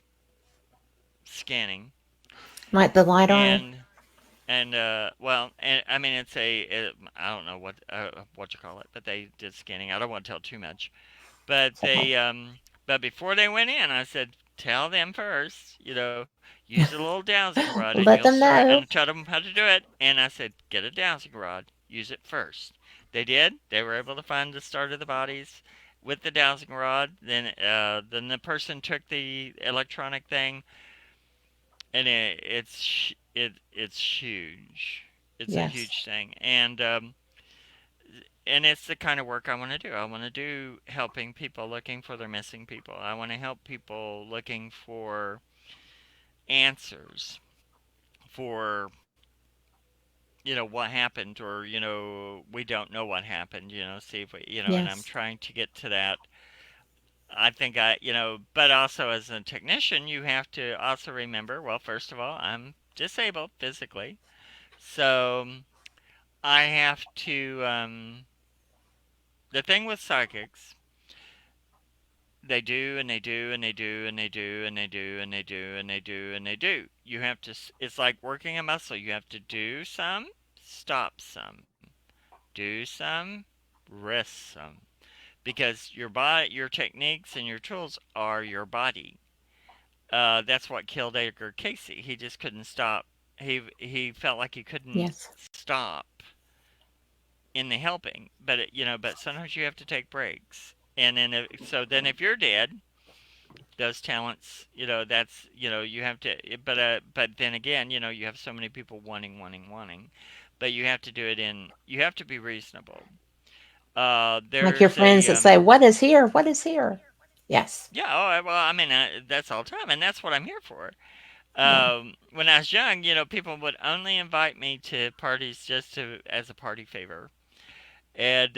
scanning.
Like the LiDAR?
And I mean, I don't know what you call it, but they did scanning. I don't want to tell too much, but
It's okay.
but before they went in, I said, tell them first, use a little dowsing rod, and you'll
Let them
start, and
know.
I tell them how to do it. And I said, get a dowsing rod, use it first. They did. They were able to find the start of the bodies with the dowsing rod. Then the person took the electronic thing, and it's huge. It's a
Yes.
huge thing, and it's the kind of work I want to do. I want to do helping people looking for their missing people. I want to help people looking for answers for what happened, or we don't know what happened. See if we and I'm
Yes.
trying to get to that. I think but also as a technician, you have to also remember. Well, first of all, I'm disabled physically, so I have to. The thing with psychics, they do and they do and they do and they do and they do and they do and they do and they do. You have to. It's like working a muscle. You have to do some, stop some, do some, rest some, because your body, your techniques, and your tools are your body. That's what killed Edgar Casey. He just couldn't stop. He felt like he couldn't
Yes.
stop in the helping, but but sometimes you have to take breaks. And then if you're dead, those talents, that's you have to. But then again, you have so many people wanting, but you have to do it in. You have to be reasonable.
Like your
There's
friends
a
that say, "What is here? What is here?" Yes.
Yeah. Well, I mean, that's all the time, and that's what I'm here for.
Yeah.
When I was young, people would only invite me to parties just to as a party favor, and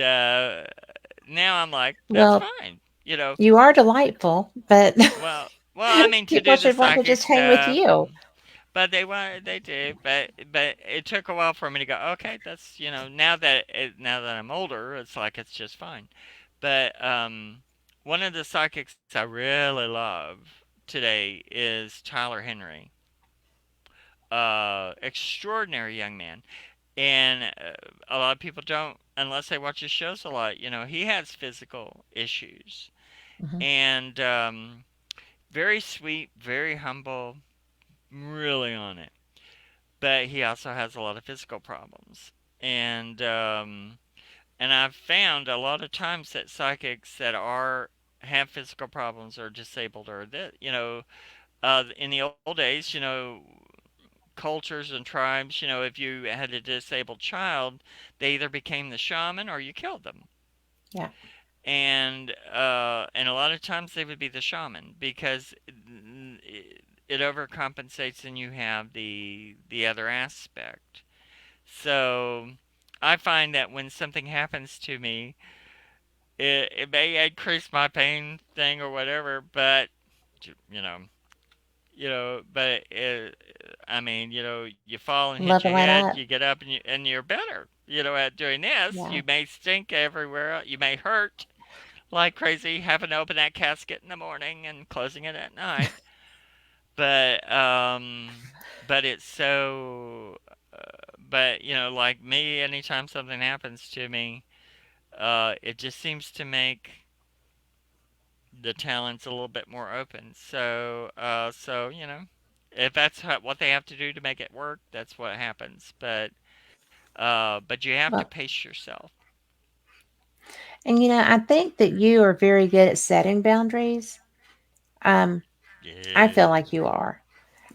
now I'm like, that's
Well,
fine.
you are delightful, but
I mean, to
people
do the
should want to
psychic
just hang with
stuff,
you.
but they do, but it took a while for me to go. Okay, that's now that I'm older, it's like it's just fine. But one of the psychics I really love today is Tyler Henry. Extraordinary young man, and a lot of people don't unless they watch his shows a lot. He has physical issues,
Hmm.
and very sweet, very humble, really on it. But he also has a lot of physical problems, and I've found a lot of times that psychics that are have physical problems or disabled or that in the old days, cultures and tribes, if you had a disabled child, they either became the shaman or you killed them.
Yeah.
And a lot of times they would be the shaman because it overcompensates and you have the other aspect. So I find that when something happens to me, it may increase my pain thing or whatever, but you know, but I mean, you fall and hit your
Level that
head,
up.
you get up and you're better. At doing this,
Yeah.
you may stink everywhere, you may hurt like crazy, having to open that casket in the morning and closing it at night. But it's so. But like me, anytime something happens to me, it just seems to make the talents a little bit more open. So if that's what they have to do to make it work, that's what happens. But you have to
Well,
pace yourself.
and I think that you are very good at setting boundaries. Um, I
Yeah.
feel like you are.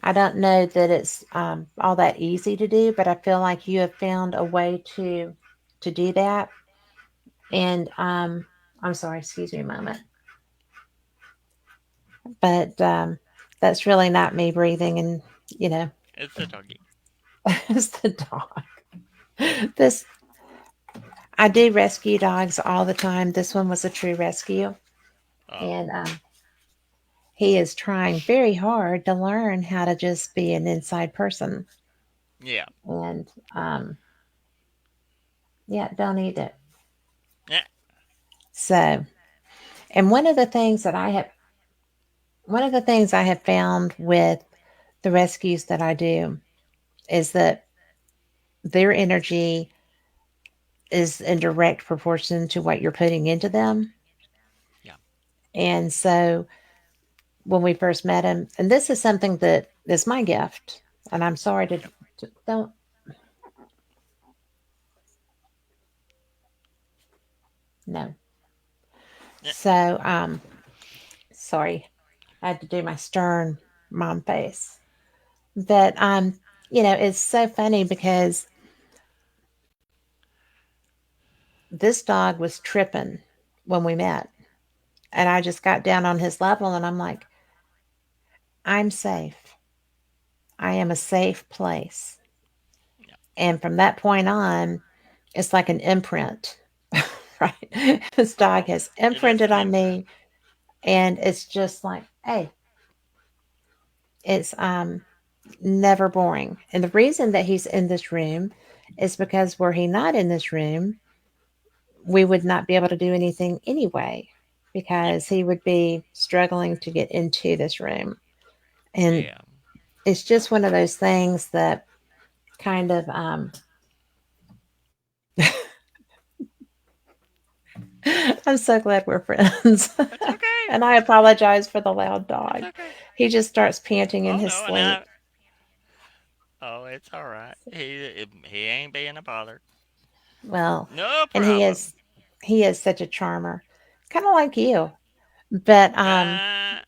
I don't know that it's all that easy to do, but I feel like you have found a way to do that. And I'm sorry, excuse me a moment. But That's really not me breathing, and you know,
It's the doggy.
it's the dog. This I do rescue dogs all the time. This one was a true rescue,
Oh,
and he is trying very hard to learn how to just be an inside person.
yeah.
And yeah, don't eat it.
Yeah.
So, and one of the things I have found with the rescues that I do is that their energy is in direct proportion to what you're putting into them.
Yeah.
And so when we first met him, and this is something that is my gift, and I'm sorry
Yep.
to don't know.
Yeah.
So, sorry, I had to do my stern mom face. But, it's so funny because this dog was tripping when we met. And I just got down on his level and I'm like, I'm safe. I am a safe place.
Yeah.
And from that point on, it's like an imprint, right? This dog
Oh,
has
it is
imprinted
an
on
imprint.
me. And it's just like, hey, it's never boring. And the reason that he's in this room is because were he not in this room, we would not be able to do anything anyway,
Yeah.
because he would be struggling to get into this room. And
Yeah.
it's just one of those things that kind of I'm so glad we're friends.
It's okay.
And I apologize for the loud
It's
dog.
okay.
He just starts panting in
Oh
his
no, and
sleep.
I. Oh, it's all right. He ain't being a bother.
Well,
No
and
problem.
he is such a charmer. Kind of like you. But
Uh,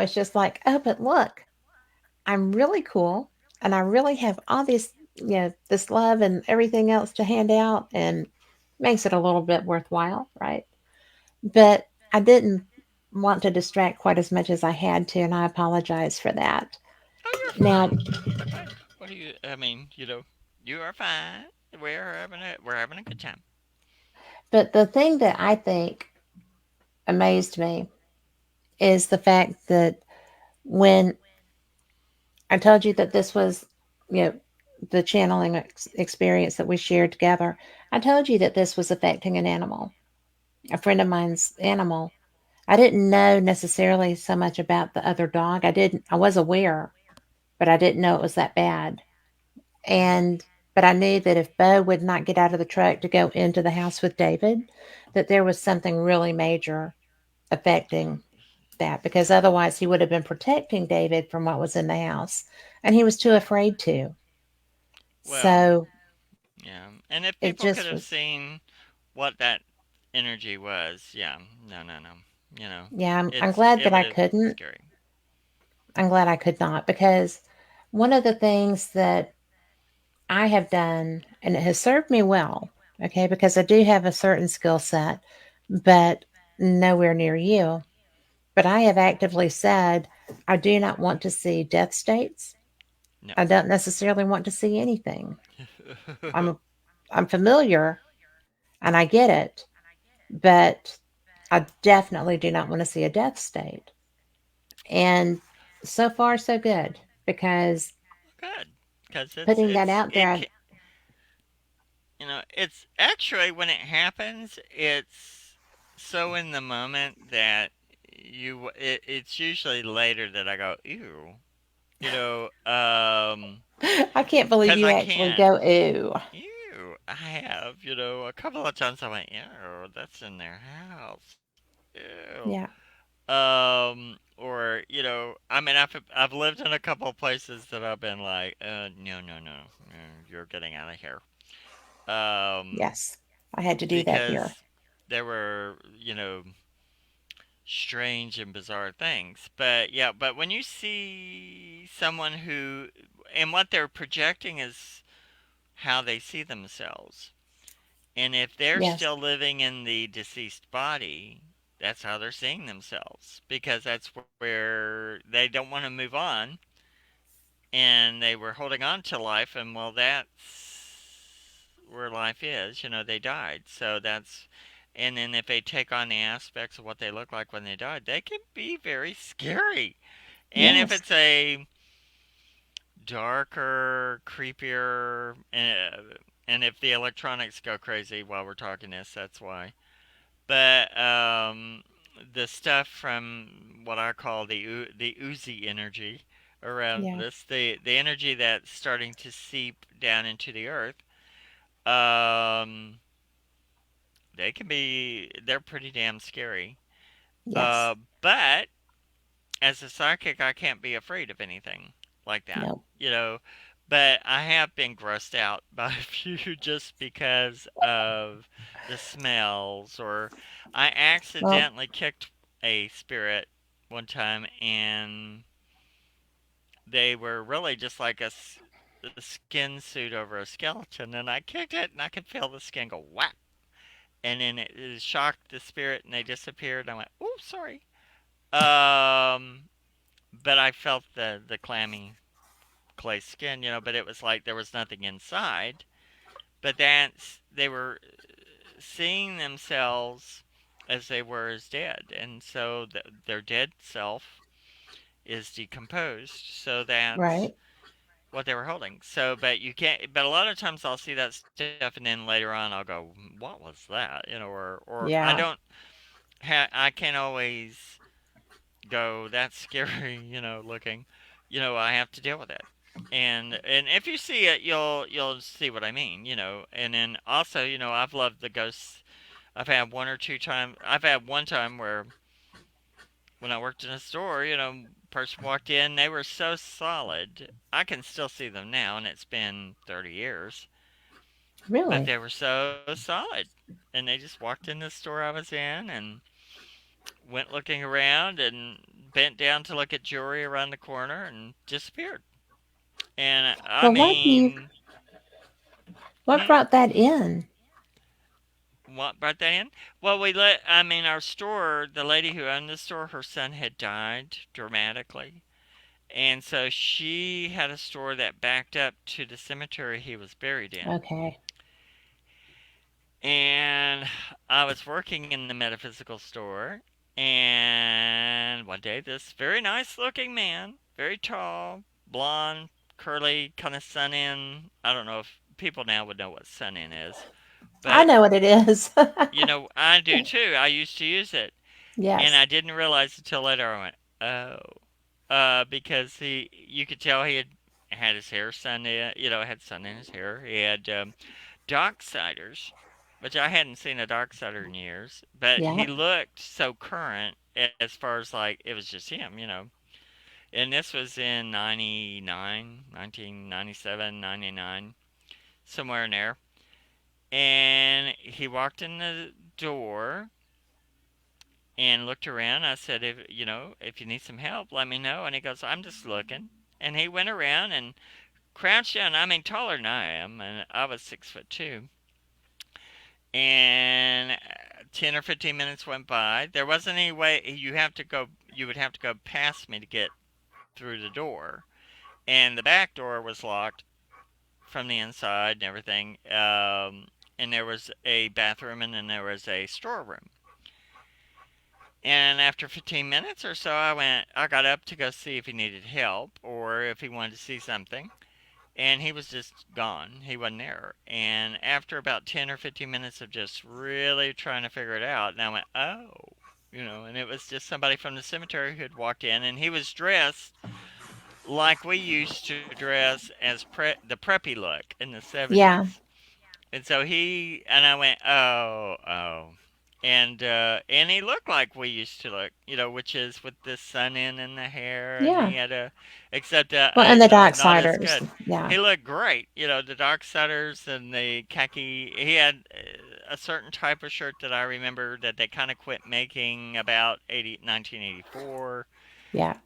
it's just like, oh, but look, I'm really cool and I really have all this, this love and everything else to hand out, and makes it a little bit worthwhile, right? But I didn't want to distract quite as much as I had to, and I apologize for that.
oh, you're
Now,
fine. Hey, what do you? I mean, you are fine. We're having a good time.
but the thing that I think amazed me is the fact that when I told you that this was, you know, the channeling experience that we shared together, I told you that this was affecting an animal, a friend of mine's animal. I didn't know necessarily so much about the other dog. I was aware, but I didn't know it was that bad.
Hmm.
And, but I knew that if Bo would not get out of the truck to go into the house with David, that there was something really major affecting that, because otherwise he would have been protecting David from what was in the house. And he was too afraid to.
Well,
So
yeah. And if
it
people could
just
have
was,
seen what that energy was, yeah. No, no, no. You know,
yeah, I'm glad
it
that
would
I
have
couldn't.
scary.
I'm glad I could not, because one of the things that I have done, and it has served me well, okay, because I do have a certain skill set, but nowhere near you. But I have actively said, I do not want to see death states.
No.
I don't necessarily want to see anything. I'm I'm familiar and I get it, but I definitely do not want to see a death state. And so far so good, because
Good, because it's
putting that
it's
out there,
it. It's actually when it happens, it's so in the moment that it's usually later that I go ew.
I can't believe
Because
you
I
actually
can't.
go ooh.
Ew, I have, a couple of times I went, ew, that's in their house. Ew.
Yeah.
Or, I mean, I've lived in a couple of places that I've been like, no, no, no, no, you're getting out of here. Um,
Yes. I had to do that here.
because there were, strange and bizarre things. But yeah, but when you see someone who, and what they're projecting is how they see themselves. And if they're
Yes.
still living in the deceased body, that's how they're seeing themselves because that's where they don't want to move on and they were holding on to life, and well, that's where life is. They died. So that's, and then if they take on the aspects of what they look like when they died, they can be very scary. And if
Yes.
it's a darker, creepier, and if the electronics go crazy while we're talking this, that's why. But the stuff from what I call the oozy energy around
Yeah.
us, the energy that's starting to seep down into the earth, um, they're pretty damn scary.
Yes.
But as a psychic, I can't be afraid of anything like that,
No.
you know. But I have been grossed out by a few just because of the smells, or I
Well,
accidentally kicked a spirit one time, and they were really just like a skin suit over a skeleton, and I kicked it, and I could feel the skin go whap, and then it shocked the spirit, and they disappeared. I went, "Oh, sorry." Um, but I felt the clammy clay skin, but it was like there was nothing inside. But they were seeing themselves as they were as dead, and so their dead self is decomposed. So that's
right.
what they were holding. So, but you can't. But a lot of times I'll see that stuff, and then later on I'll go, "What was that?" Or I
Yeah.
don't. I can't always go, "That's scary," looking. I have to deal with it. And if you see it, you'll see what I mean. And then also, I've loved the ghosts. I've had one time where when I worked in a store, person walked in, they were so solid. I can still see them now, and it's been 30 years, but
Really.
they were so solid. And they just walked in the store I was in and went looking around and bent down to look at jewelry around the corner and disappeared. And I
Well, what do you?
mean,
What
hmm,
brought that in?
what brought that in? Well, our store, the lady who owned the store, her son had died dramatically. And so she had a store that backed up to the cemetery he was buried in.
Okay.
And I was working in the metaphysical store, and one day this very nice looking man, very tall, blonde, curly, kind of sun in. I don't know if people now would know what sun in is,
I
but
know what it is.
I do too. I used to use it, and
Yes.
I didn't realize until later. I went, oh, because you could tell he had his hair sun in, had sun in his hair. He had dark siders, which I hadn't seen a dark sider in years, but he
Yeah.
looked so current as far as like it was just him, And this was in 99, 1997, 99, somewhere in there. And he walked in the door and looked around. I said, if you need some help, let me know. And he goes, I'm just looking. And he went around and crouched down. I mean, taller than I am, and I was 6'2". And 10 or 15 minutes went by. There wasn't any way you would have to go past me to get through the door. And the back door was locked from the inside and everything. And there was a bathroom and then there was a storeroom. And after 15 minutes or so, I got up to go see if he needed help or if he wanted to see something. And he was just gone. He wasn't there. And after about 10 or 15 minutes of just really trying to figure it out, and I went, oh, and it was just somebody from the cemetery who had walked in, and he was dressed like we used to dress as the preppy look in the
Yeah.
70s. And I went, oh, oh. And he looked like we used to look, which is with the sun in the hair, and
Yeah.
he had except
Well, and the
no,
dark
not as
siders.
good.
Yeah.
He looked great, the dark setters and the khaki. He had a certain type of shirt that I remember that they kind of quit making about 1984.
Yeah.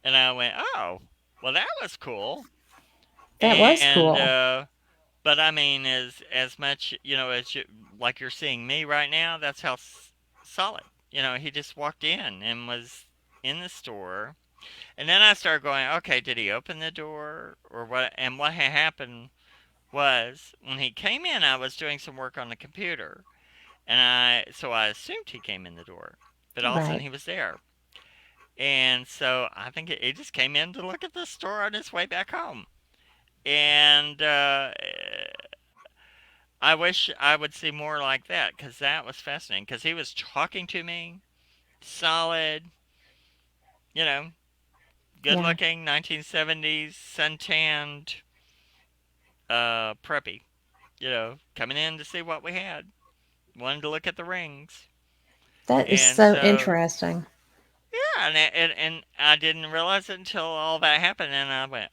And I went, oh, well, that was cool.
That was
And
cool.
but I mean, as much as like you're seeing me right now, that's how solid. He just walked in and was in the store. And then I started going, okay, did he open the door or what? And what had happened was when he came in, I was doing some work on the computer. So I assumed he came in the door, but all of a sudden
Right.
he was there. And so I think he just came in to look at the store on his way back home. And I wish I would see more like that because that was fascinating. Because he was talking to me, solid, you know, good
Yeah.
looking, 1970s, suntanned, preppy, coming in to see what we had. Wanted to look at the rings.
That is
And
so
so,
interesting.
yeah, and I didn't realize it until all that happened. And I went,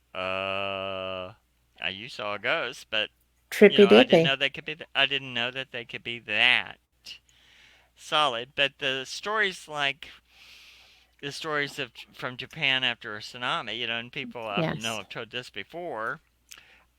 you saw a ghost, but,
Trippy
I didn't
dippy.
know they could be, I didn't know that they could be that solid. But the stories of from Japan after a tsunami, and people I know
Yes.
have told this before,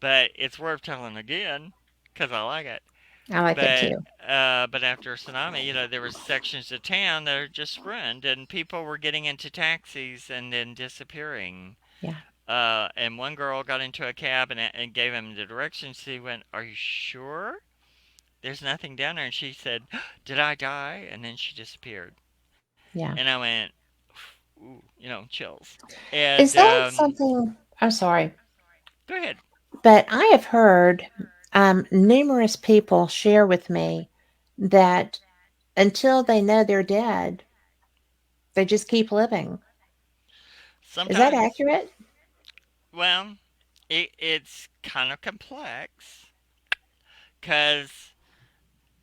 but it's worth telling again because I like it.
I like it
But
too.
but after a tsunami, there were sections of town that are just ruined, and people were getting into taxis and then disappearing.
Yeah.
And one girl got into a cab and gave him the directions. He went, "Are you sure? There's nothing down there." And she said, "Did I die?" And then she disappeared.
Yeah.
And I went, "Ooh, chills." And
Is that something? I'm sorry,
go ahead.
but I have heard numerous people share with me that until they know they're dead, they just keep living. Is that
Sometimes,
accurate?
well, it's kind of complex because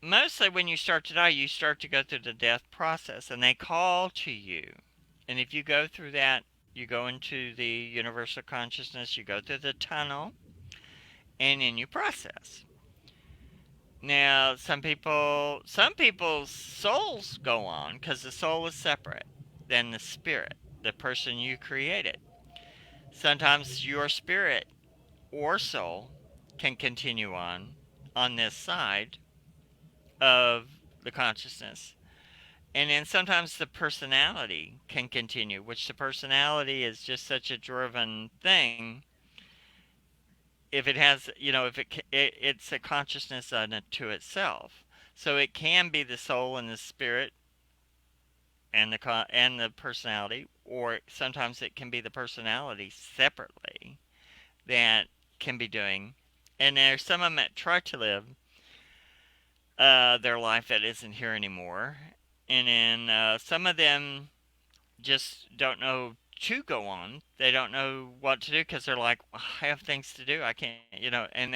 mostly when you start to die, you start to go through the death process and they call to you. And if you go through that, you go into the universal consciousness, you go through the tunnel, and then you process. Now, some people's souls go on because the soul is separate than the spirit, the person you created. Sometimes your spirit or soul can continue on this side of the consciousness. And then sometimes the personality can continue, which the personality is just such a driven thing. If it has, if it's a consciousness unto itself, so it can be the soul and the spirit and the personality, or sometimes it can be the personality separately that can be doing. And there's some of them that try to live their life that isn't here anymore, and then some of them just don't know to go on. They don't know what to do because they're like, I have things to do. I can't, and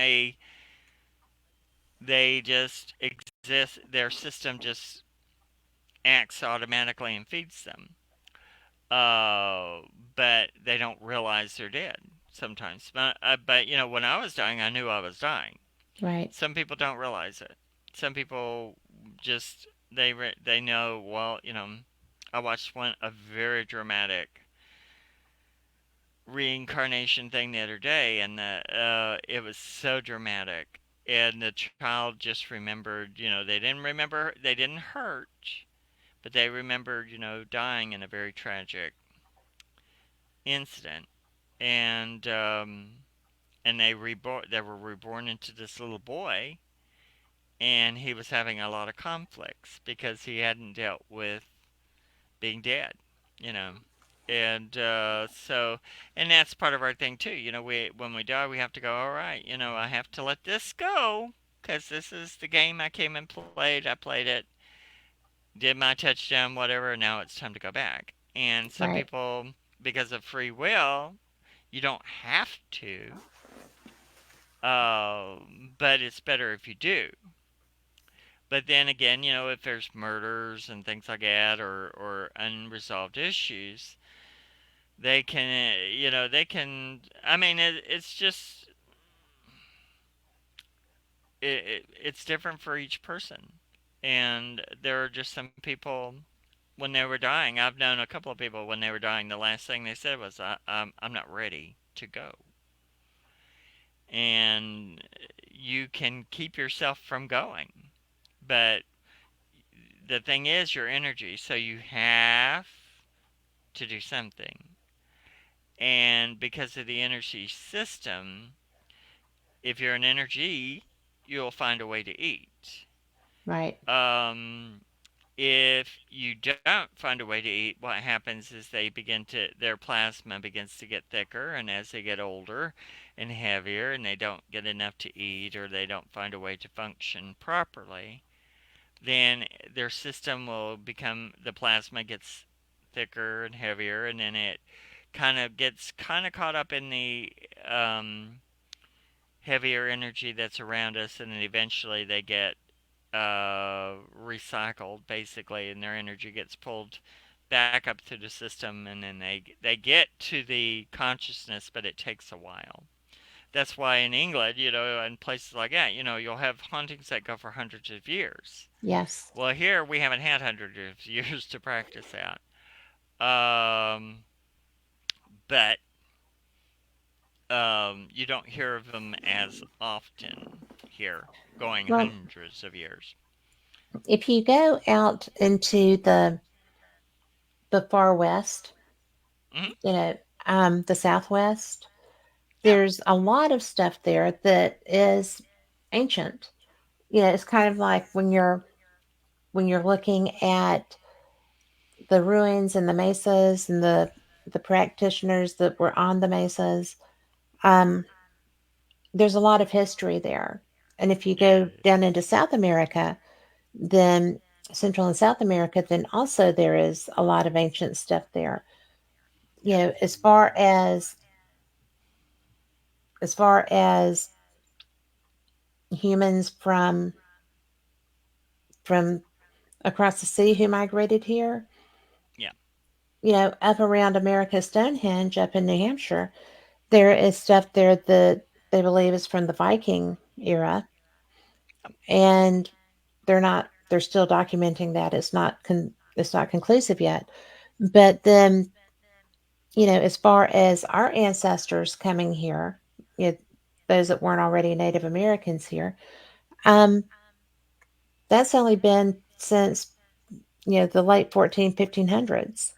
they just exist. Their system just acts automatically and feeds them. Uh, but they don't realize they're dead sometimes. But when I was dying, I knew I was dying.
Right.
Some people don't realize it. Some people just they know. Well, I watched a very dramatic reincarnation thing the other day, and it was so dramatic. And the child just remembered, they didn't hurt, but they remembered, dying in a very tragic incident. And they were reborn into this little boy, and he was having a lot of conflicts because he hadn't dealt with being dead, you know. And that's part of our thing too. We when we die, we have to go. All right, I have to let this go because this is the game I came and played. I played it, did my touchdown, whatever. Now it's time to go back. And some
Right.
people, because of free will, you don't have to, uh, but it's better if you do. But then again, if there's murders and things like that, or unresolved issues, I mean, it's just it's different for each person. And there are just some people when they were dying. I've known a couple of people when they were dying. The last thing they said was, I'm not ready to go." And you can keep yourself from going, but the thing is your energy, so you have to do something. And because of the energy system, if you're an energy, you'll find a way to eat.
Right.
Um, if you don't find a way to eat, what happens is their plasma begins to get thicker, and as they get older and heavier, and they don't get enough to eat, or they don't find a way to function properly, then their system will become the plasma gets thicker and heavier, and then it gets kind of caught up in the heavier energy that's around us, and then eventually they get recycled basically, and their energy gets pulled back up through the system, and then they get to the consciousness, but it takes a while. That's why in England, and places like that, you'll have hauntings that go for hundreds of years.
Yes.
Well, here we haven't had hundreds of years to practice that. But you don't hear of them as often here, going
Well,
hundreds of years.
if you go out into the far west,
Hmm.
you know, the southwest,
Yeah,
there's a lot of stuff there that is ancient. It's kind of like when you're looking at the ruins and the mesas and the practitioners that were on the mesas. Um, there's a lot of history there. And if you go
yes.
down into South America, then Central and South America, then also there is a lot of ancient stuff there.
Yeah.
As far as humans from across the sea who migrated here,
Yeah.
up around America Stonehenge up in New Hampshire, there is stuff there that they believe is from the Viking era, and they're still documenting that. It's not conclusive yet. But then, as far as our ancestors coming here, you know, those that weren't already Native Americans here, um, that's only been since the late 1500s.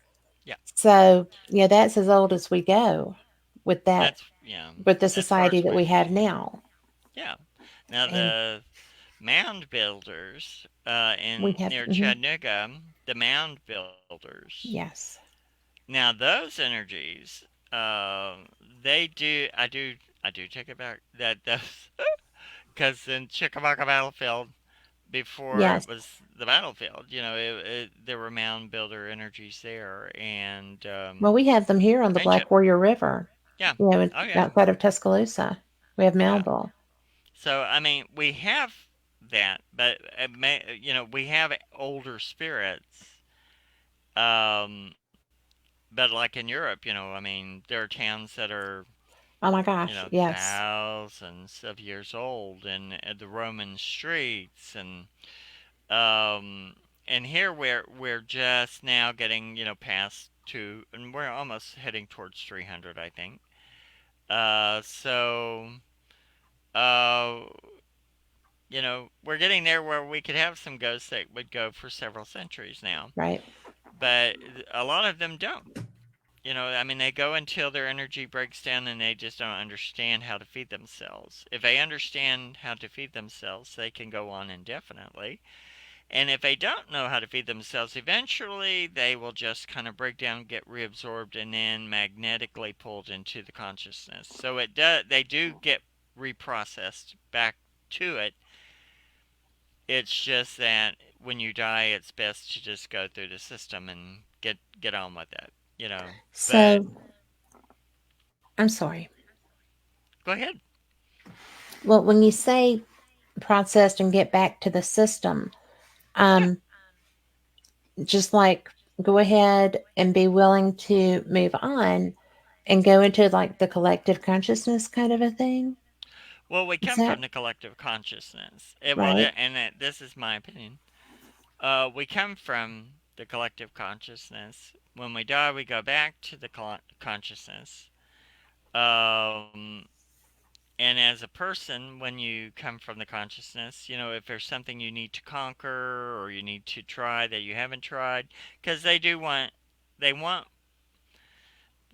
Yeah.
So that's as old as we go with that,
That's yeah.
with the
As far
society
as
that
we've
we have
seen.
now.
Yeah. Now
And
the mound builders
we
in
have,
near
mhm,
Chattanooga, the mound builders.
yes,
Now those energies, they do. I do take it back. That those because in Chickamauga Battlefield, before
yes.
it was the battlefield, there were mound builder energies there, and
Well, we have them here on the
ancient.
Black Warrior River,
Yeah. Oh yeah.
outside of Tuscaloosa. We have
Yeah.
Moundville.
So I mean, we have that, but we have older spirits. Um, but like in Europe, I mean, there are towns that are
Oh my gosh, yes,
thousands of years old, and the Roman streets, um, and here we're just now getting past two, and we're almost heading towards 300, I think. So. Uh, we're getting there where we could have some ghosts that would go for several centuries now,
right.
but a lot of them don't. I mean, they go until their energy breaks down and they just don't understand how to feed themselves. If they understand how to feed themselves, they can go on indefinitely. And if they don't know how to feed themselves, eventually they will just kind of break down, get reabsorbed, and then magnetically pulled into the consciousness. So they do get reprocessed back to it. It's just that when you die, it's best to just go through the system and get on with it. But
So I'm sorry.
go ahead.
Well, when you say processed and get back to the system,
Yeah.
um, just like go ahead and be willing to move on and go into like the collective consciousness kind of a thing.
Well, we
Is
come
that
from the collective consciousness.
right?
This is my opinion. We come from the collective consciousness. When we die, we go back to the consciousness. Um, And as a person, when you come from the consciousness, if there's something you need to conquer or you need to try that you haven't tried, because they want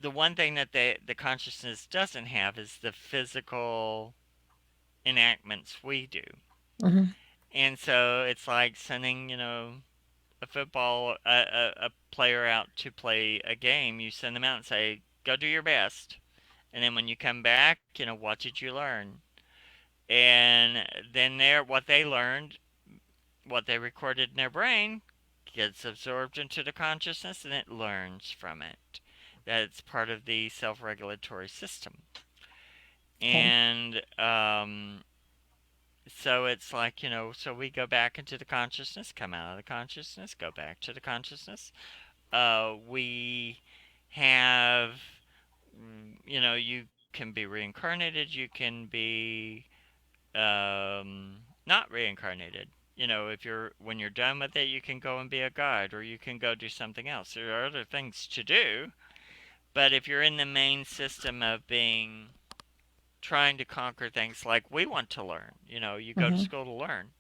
the one thing that the consciousness doesn't have is the physical enactments we do.
Hmm.
And so it's like sending, a player out to play a game. You send them out and say, go do your best. And then when you come back, what did you learn? And then what they learned, what they recorded in their brain, gets absorbed into the consciousness and it learns from it. That's part of the self regulatory system.
Okay.
And so it's like, so we go back into the consciousness, come out of the consciousness, go back to the consciousness. We have, you can be reincarnated, you can be not reincarnated. If when you're done with it, you can go and be a guide or you can go do something else. There are other things to do, but if you're in the main system of being trying to conquer things like we want to learn, you go to
Hmm.
school to learn.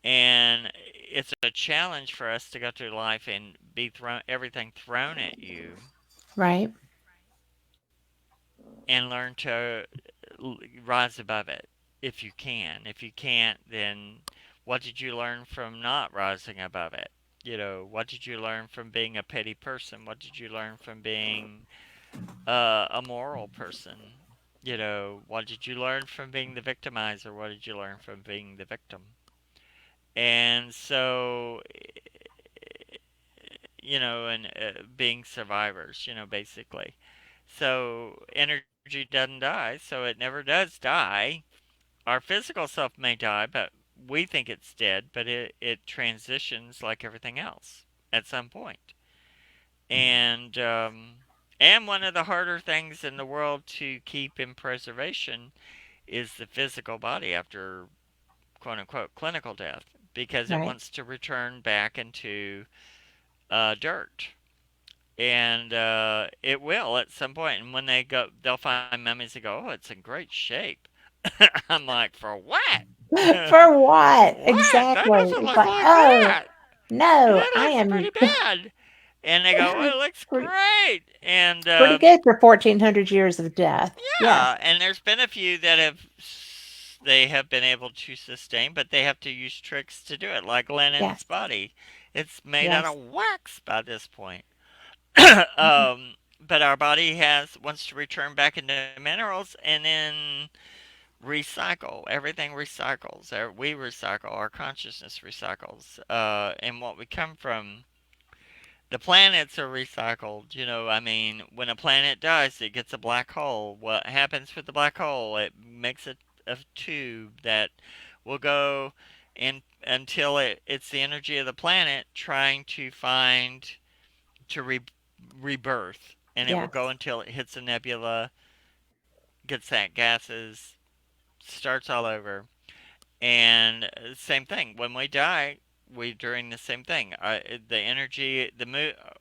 And it's a challenge for us to go through life and be thrown everything thrown at you
Right.
and learn to rise above it if you can. If you can't, then what did you learn from not rising above it? What did you learn from being a petty person? What did you learn from being a moral person? What did you learn from being the victimizer? What did you learn from being the victim? And so, and being survivors, basically. So energy doesn't die, so it never does die. Our physical self may die, but we think it's dead, but it transitions like everything else at some point. And one of the harder things in the world to keep in preservation is the physical body after quote unquote clinical death because it
Right.
wants to return back into dirt. And it will at some point. And when they go, they'll find mummies and go, "Oh, it's in great shape." I'm like, "For what?
For what?
What? That
Exactly.
doesn't
It's
look
like,
like
oh,
that.
no,
That
I
looks
am
pretty bad." And they go, "Well, it looks
pretty,
great." And
pretty good for 1,400 years of death. Yes.
yeah, and there's been a few that they have been able to sustain, but they have to use tricks to do it, like Lennon's
Yes.
body. It's made out
Yes.
of wax by this point.
Mhm.
But our body has wants to return back into minerals and then recycle. Everything recycles. We recycle. Our consciousness recycles. And what we come from, the planets are recycled. I mean, when a planet dies, it gets a black hole. What happens with the black hole? It makes a tube that will go in until it's the energy of the planet trying to find to rebirth, and it will go
Yes.
until it hits a nebula, gets that gases, starts all over. And same thing when we die, we doing the same thing. The energy,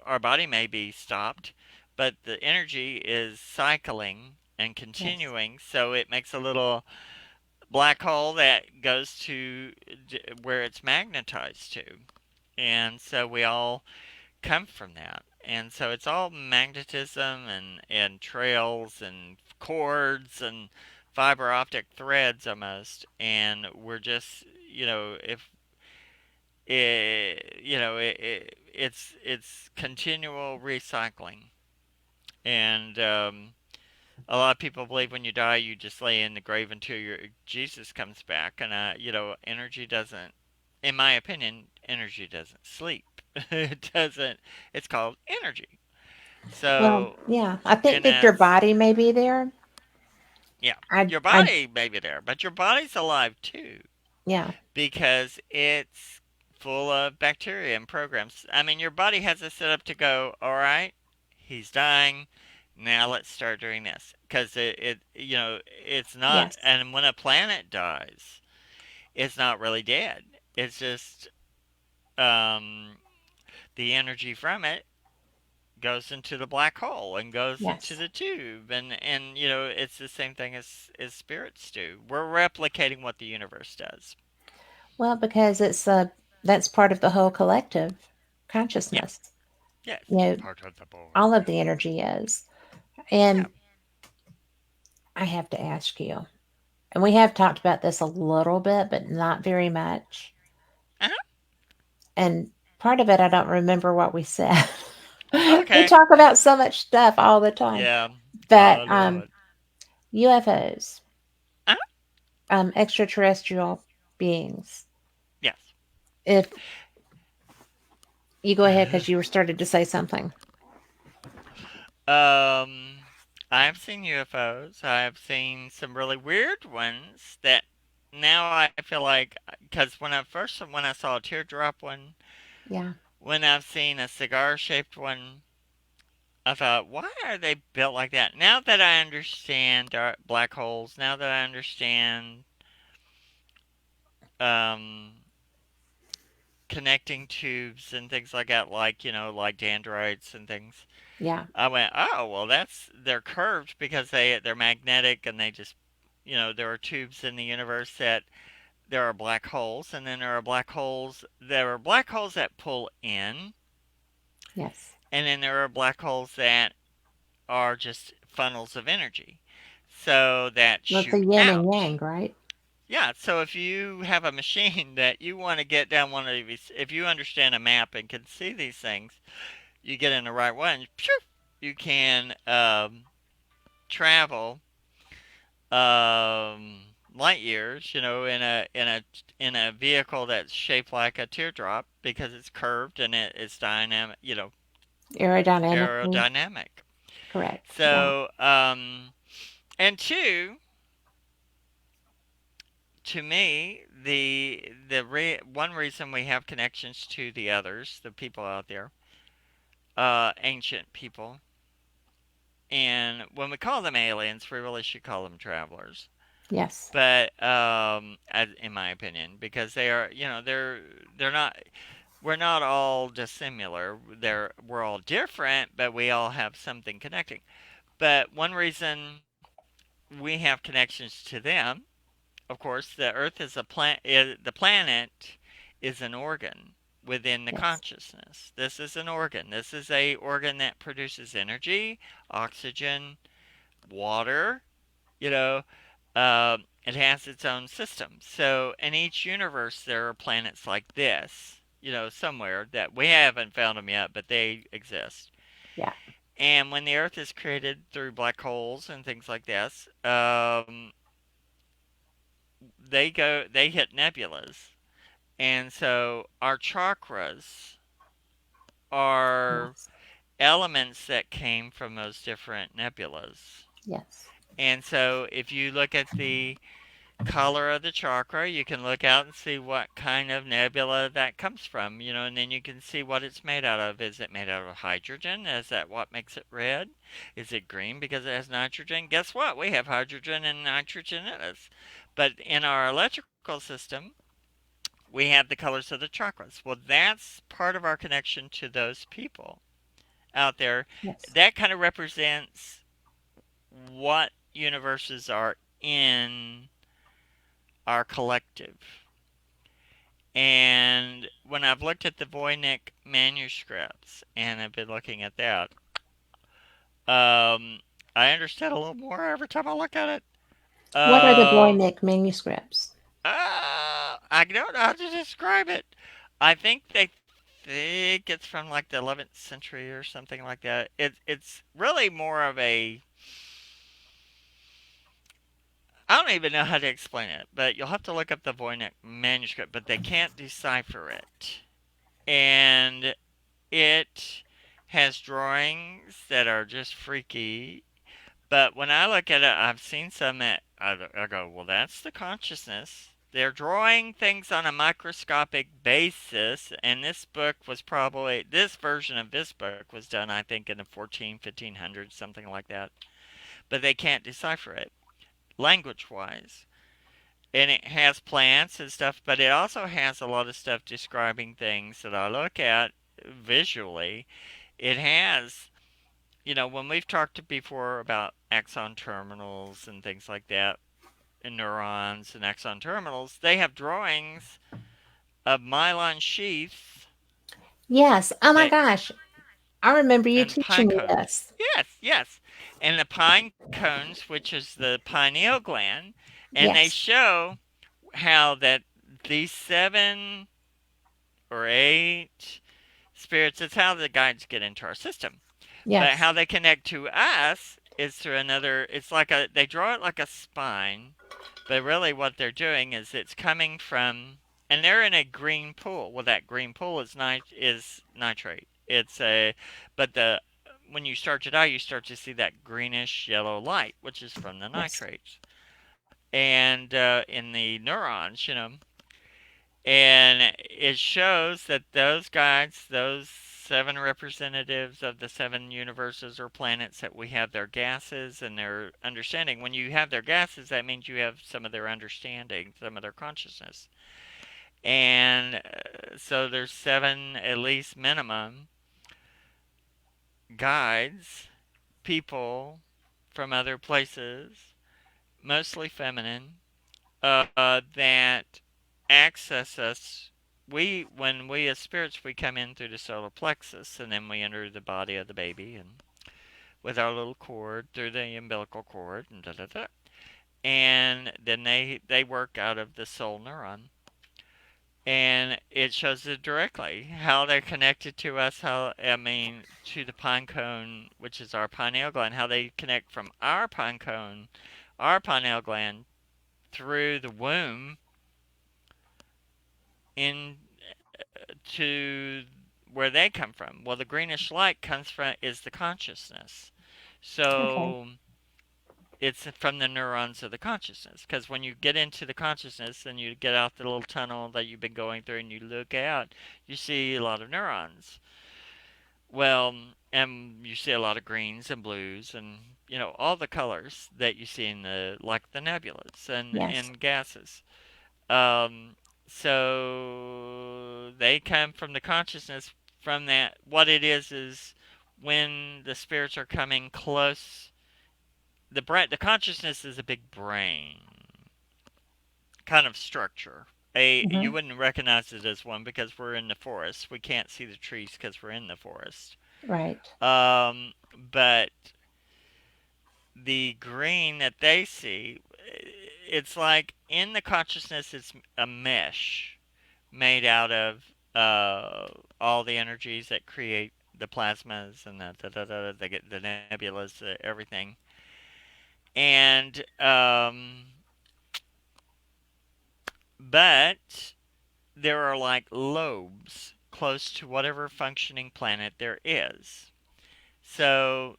our body may be stopped, but the energy is cycling and
Yes.
continuing, so it makes a little black hole that goes to where it's magnetized to. And so we all come from that. And so it's all magnetism and trails and cords and fiber optic threads almost. And we're just, if it's continual recycling. And a lot of people believe when you die, you just lay in the grave until Jesus comes back. And, energy doesn't, in my opinion, energy doesn't sleep. It doesn't, it's called energy.
Well,
So,
yeah. I think
and
that your
that's,
body may be there.
yeah,
I,
your
I,
body may be there, but your body's alive too
yeah.
because it's full of bacteria and programs. I mean, your body has it set up to go, all right, he's dying. Now let's start doing this because it's not.
Yes.
And when a planet dies, it's not really dead. It's just um, the energy from it goes into the black hole and goes into
Yes.
the tube, and it's the same thing as spirits do. We're replicating what the universe does.
Well, because that's part of the whole collective
Yeah.
consciousness.
Yes.
You know,
Part of the board.
all of the energy is.
Yeah.
And I have to ask you, and we have talked about this a little bit, but not very much.
Uh-huh.
And part of it, I don't remember what we said. We
Okay.
talk about so much stuff all the time.
Yeah.
But
I know it.
UFOs,
Uh-huh.
extraterrestrial beings.
Yes.
If you go ahead because you were started to say something.
Um, I've seen UFOs. I've seen some really weird ones that now I feel like because when I saw a teardrop one,
Yeah.
when I've seen a cigar shaped one, I thought, why are they built like that? Now that I understand black holes, now that I understand um, connecting tubes and things like that, like like dendrites and things,
Yeah.
I went, oh well, they're curved because they're magnetic and they just there are tubes in the universe that there are black holes, and then there are black holes that pull in,
Yes.
and then there are black holes that are just funnels of energy, so that
Well, it's a
shoot
yin and
out.
yang, right?
Yeah, so if you have a machine that you want to get down one of these, if you understand a map and can see these things, you get in the right one, phew, you can travel light years, in a vehicle that's shaped like a teardrop because it's curved and it's dynamic,
Aerodynamically
aerodynamic.
correct. Yeah.
So, and two, to me, one reason we have connections to the others, the people out there, ancient people, and when we call them aliens, we really should call them travelers.
Yes.
But in my opinion, because they are, they're not. We're not all dissimilar. We're all different, but we all have something connecting. But one reason we have connections to them, of course, the Earth is the planet is an organ within the
Yes.
consciousness. This is an organ. This is a organ that produces energy, oxygen, water. You know, it has its own system. So in each universe, there are planets like this. Somewhere that we haven't found them yet, but they exist.
Yeah.
And when the Earth is created through black holes and things like this, they hit nebulas, and so our chakras are
Yes.
elements that came from those different nebulas.
Yes.
And so if you look at the color of the chakra, you can look out and see what kind of nebula that comes from, and then you can see what it's made out of. Is it made out of hydrogen? Is that what makes it red? Is it green because it has nitrogen? Guess what? We have hydrogen and nitrogen in us. But in our electrical system, we have the colors of the chakras. Well, that's part of our connection to those people out there.
Yes.
That kind of represents what universes are in our collective. And when I've looked at the Voynich manuscripts and I've been looking at that, um, I understand a little more every time I look at it.
What are the Voynich manuscripts?
I don't know how to describe it. I think they think it's from like the 11th century or something like that. It's really more of a, I don't even know how to explain it, but you'll have to look up the Voynich manuscript, but they can't decipher it. And it has drawings that are just freaky. But when I look at it, I've seen some that I go, well, that's the consciousness. They're drawing things on a microscopic basis, and this version of this book was done, I think, in the 1500s, something like that. But they can't decipher it language wise. And it has plants and stuff, but it also has a lot of stuff describing things that I look at visually. It has when we've talked before about axon terminals and things like that, and neurons and axon terminals, they have drawings of myelin sheaths
Yes. Oh my
that
gosh. I remember you
and
teaching
pine
me
cones.
this.
Yes, yes. And the pine cones, which is the pineal gland, and they
Yes.
show how that these 7 or 8 spirits, it's how the guides get into our system. But
Yes.
how they connect to us is through another, it's like they draw it like a spine, but really what they're doing is it's coming from, and they're in a green pool. Well, that green pool is nitrate. But when you start to die, you start to see that greenish yellow light, which is from the
Yes.
nitrates. And in the neurons, and it shows that those guides, those 7 representatives of the 7 universes or planets that we have their gases and their understanding. When you have their gases, that means you have some of their understanding, some of their consciousness. And so there's 7, at least minimum, guides, people from other places, mostly feminine, that access us. When we as spirits, we come in through the solar plexus, and then we enter the body of the baby, and with our little cord through the umbilical cord, and da da da. And then they work out of the soul neuron, and it shows it directly how they're connected to us. To the pine cone, which is our pineal gland, how they connect from our pine cone, our pineal gland, through the womb in to where they come from. Well, the greenish light comes from is the consciousness.
Okay.
So it's from the neurons of the consciousness. Because when you get into the consciousness and you get out the little tunnel that you've been going through and you look out, you see a lot of neurons. Well, and you see a lot of greens and blues and all the colors that you see in the like the nebulas and
Yes.
in gases. Um, so they come from the consciousness from that. What it is when the spirits are coming close. The consciousness is a big brain kind of structure. You
Hmm.
wouldn't recognize it as one because we're in the forest. We can't see the trees because we're in the forest.
Right.
But the green that they see, it's like in the consciousness, it's a mesh made out of all the energies that create the plasmas and the nebulas, everything. And but there are like lobes close to whatever functioning planet there is. So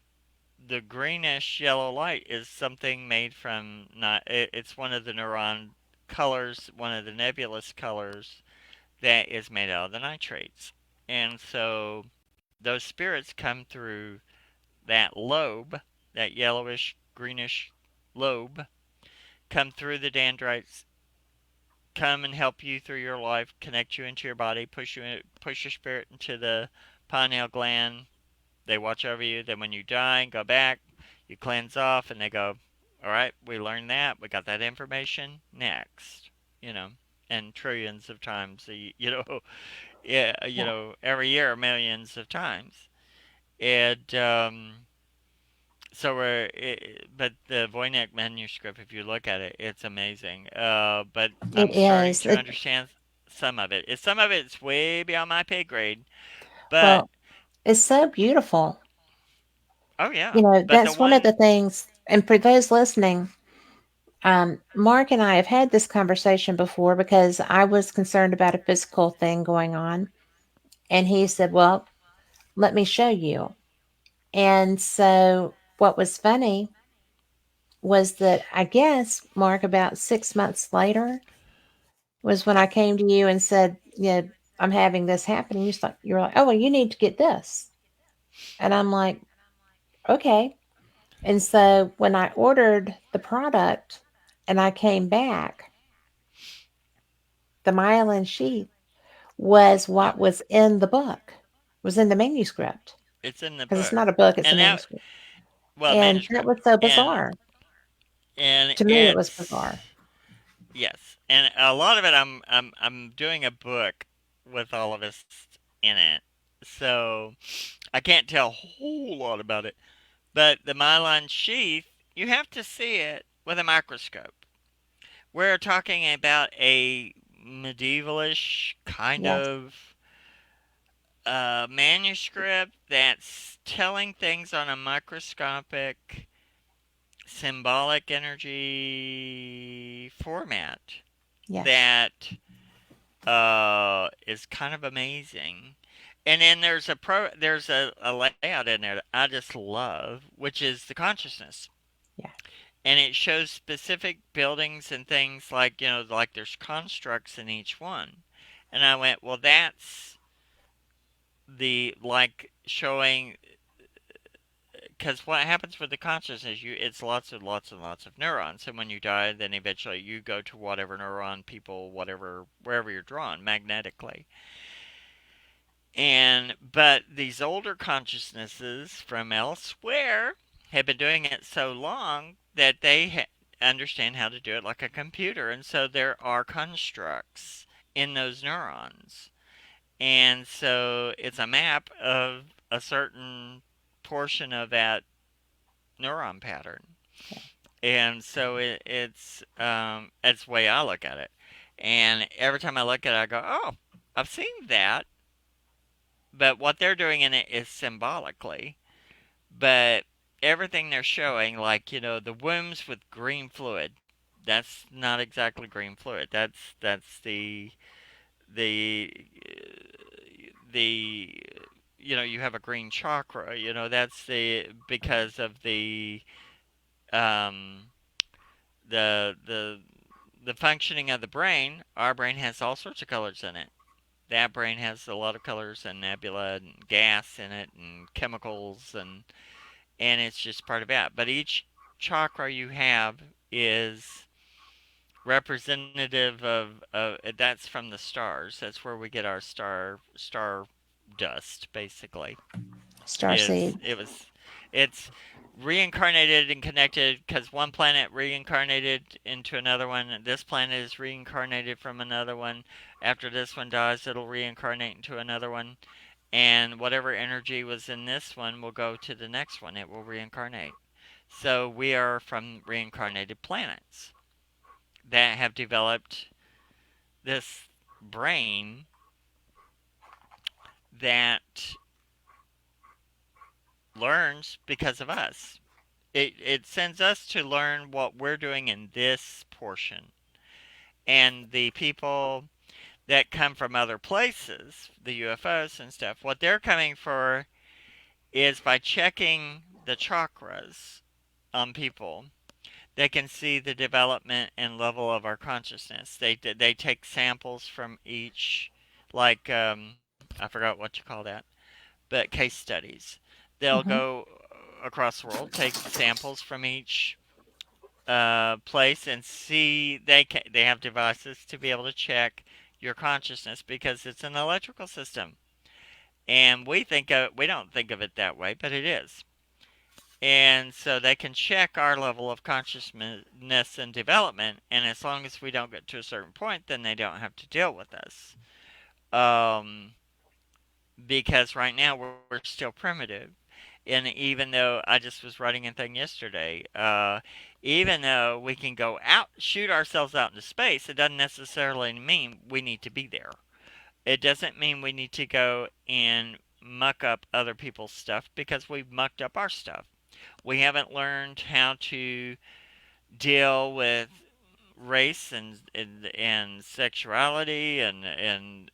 the greenish yellow light is something made from not. It's one of the neuron colors, one of the nebulous colors that is made out of the nitrates. And so those spirits come through that lobe, that yellowish greenish lobe, come through the dendrites, come and help you through your life, connect you into your body, push your spirit into the pineal gland. They watch over you. Then when you die and go back, you cleanse off, and they go, "All right, we learned that. We got that information. Next." You know, and trillions of times. Yeah,
Yeah.
every year, millions of times. And but the Voynich manuscript, if you look at it, it's amazing. But
It
I'm starting
is.
to understand some of it. Some of it's way beyond my pay grade, but
Well, it's so beautiful.
oh
You
yeah,
know,
but the
that's one of
one,
the things. And for those listening, Mark and I have had this conversation before because I was concerned about a physical thing going on. And he said, well, let me show you. And so what was funny was that I guess, Mark, about 6 months later was when I came to you and said, I'm having this happen. And you're like, oh, well, you need to get this. And I'm like, okay. And so when I ordered the product and I came back, the myelin sheath was what was in the book, was in the manuscript.
It's in the
because it's
book.
not a book; it's a
And that,
manuscript.
well,
And that
manuscript.
was so
And
bizarre.
and
To me, it was
it's
bizarre.
yes. And a lot of it I'm doing a book with all of this in it. So I can't tell a whole lot about it. But the myelin sheath, you have to see it with a microscope. We're talking about a medievalish kind
Yes,
of manuscript that's telling things on a microscopic symbolic energy format
yes,
that is kind of amazing. And then there's a layout in there that I just love, which is the consciousness.
yeah,
And it shows specific buildings and things like, like there's constructs in each one. And I went, well, that's the like showing, because what happens with the consciousness, it's lots and lots and lots of neurons, and when you die, then eventually you go to whatever neuron, people, whatever, wherever you're drawn magnetically. And but these older consciousnesses from elsewhere have been doing it so long that understand how to do it like a computer, and so there are constructs in those neurons, and so it's a map of a certain portion of that neuron pattern.
yeah.
And so it's the way I look at it. And every time I look at it, I go, oh, I've seen that. But what they're doing in it is symbolically. But everything they're showing, like, the wombs with green fluid, that's not exactly green fluid. That's the you have a green chakra. That's the because of um the the the functioning of the brain. Our brain has all sorts of colors in it. That brain has a lot of colors and nebula and gas in it and chemicals, and it's just part of that. But each chakra you have is representative of that's from the stars. That's where we get our star dust, basically.
Starseed.
Is it was it's reincarnated and connected because one planet reincarnated into another one. This planet is reincarnated from another one. After this one dies, it'll reincarnate into another one, and whatever energy was in this one will go to the next one. It will reincarnate. So we are from reincarnated planets that have developed this brain that learns because of us. It sends us to learn what we're doing in this portion. And the people that come from other places, the UFOs and stuff, what they're coming for is by checking the chakras on people, they can see the development and level of our consciousness. They take samples from each, like I forgot what you call that, but case studies. They'll
Hmm.
go across the world, take samples from each place, and see they have devices to be able to check your consciousness because it's an electrical system, and we don't think of it that way, but it is. And so they can check our level of consciousness and development, and as long as we don't get to a certain point, then they don't have to deal with us. Um, because right now we're still primitive. And even though I just was writing a thing yesterday, even though we can go out, shoot ourselves out into space, it doesn't necessarily mean we need to be there. It doesn't mean we need to go and muck up other people's stuff because we've mucked up our stuff. We haven't learned how to deal with race and sexuality and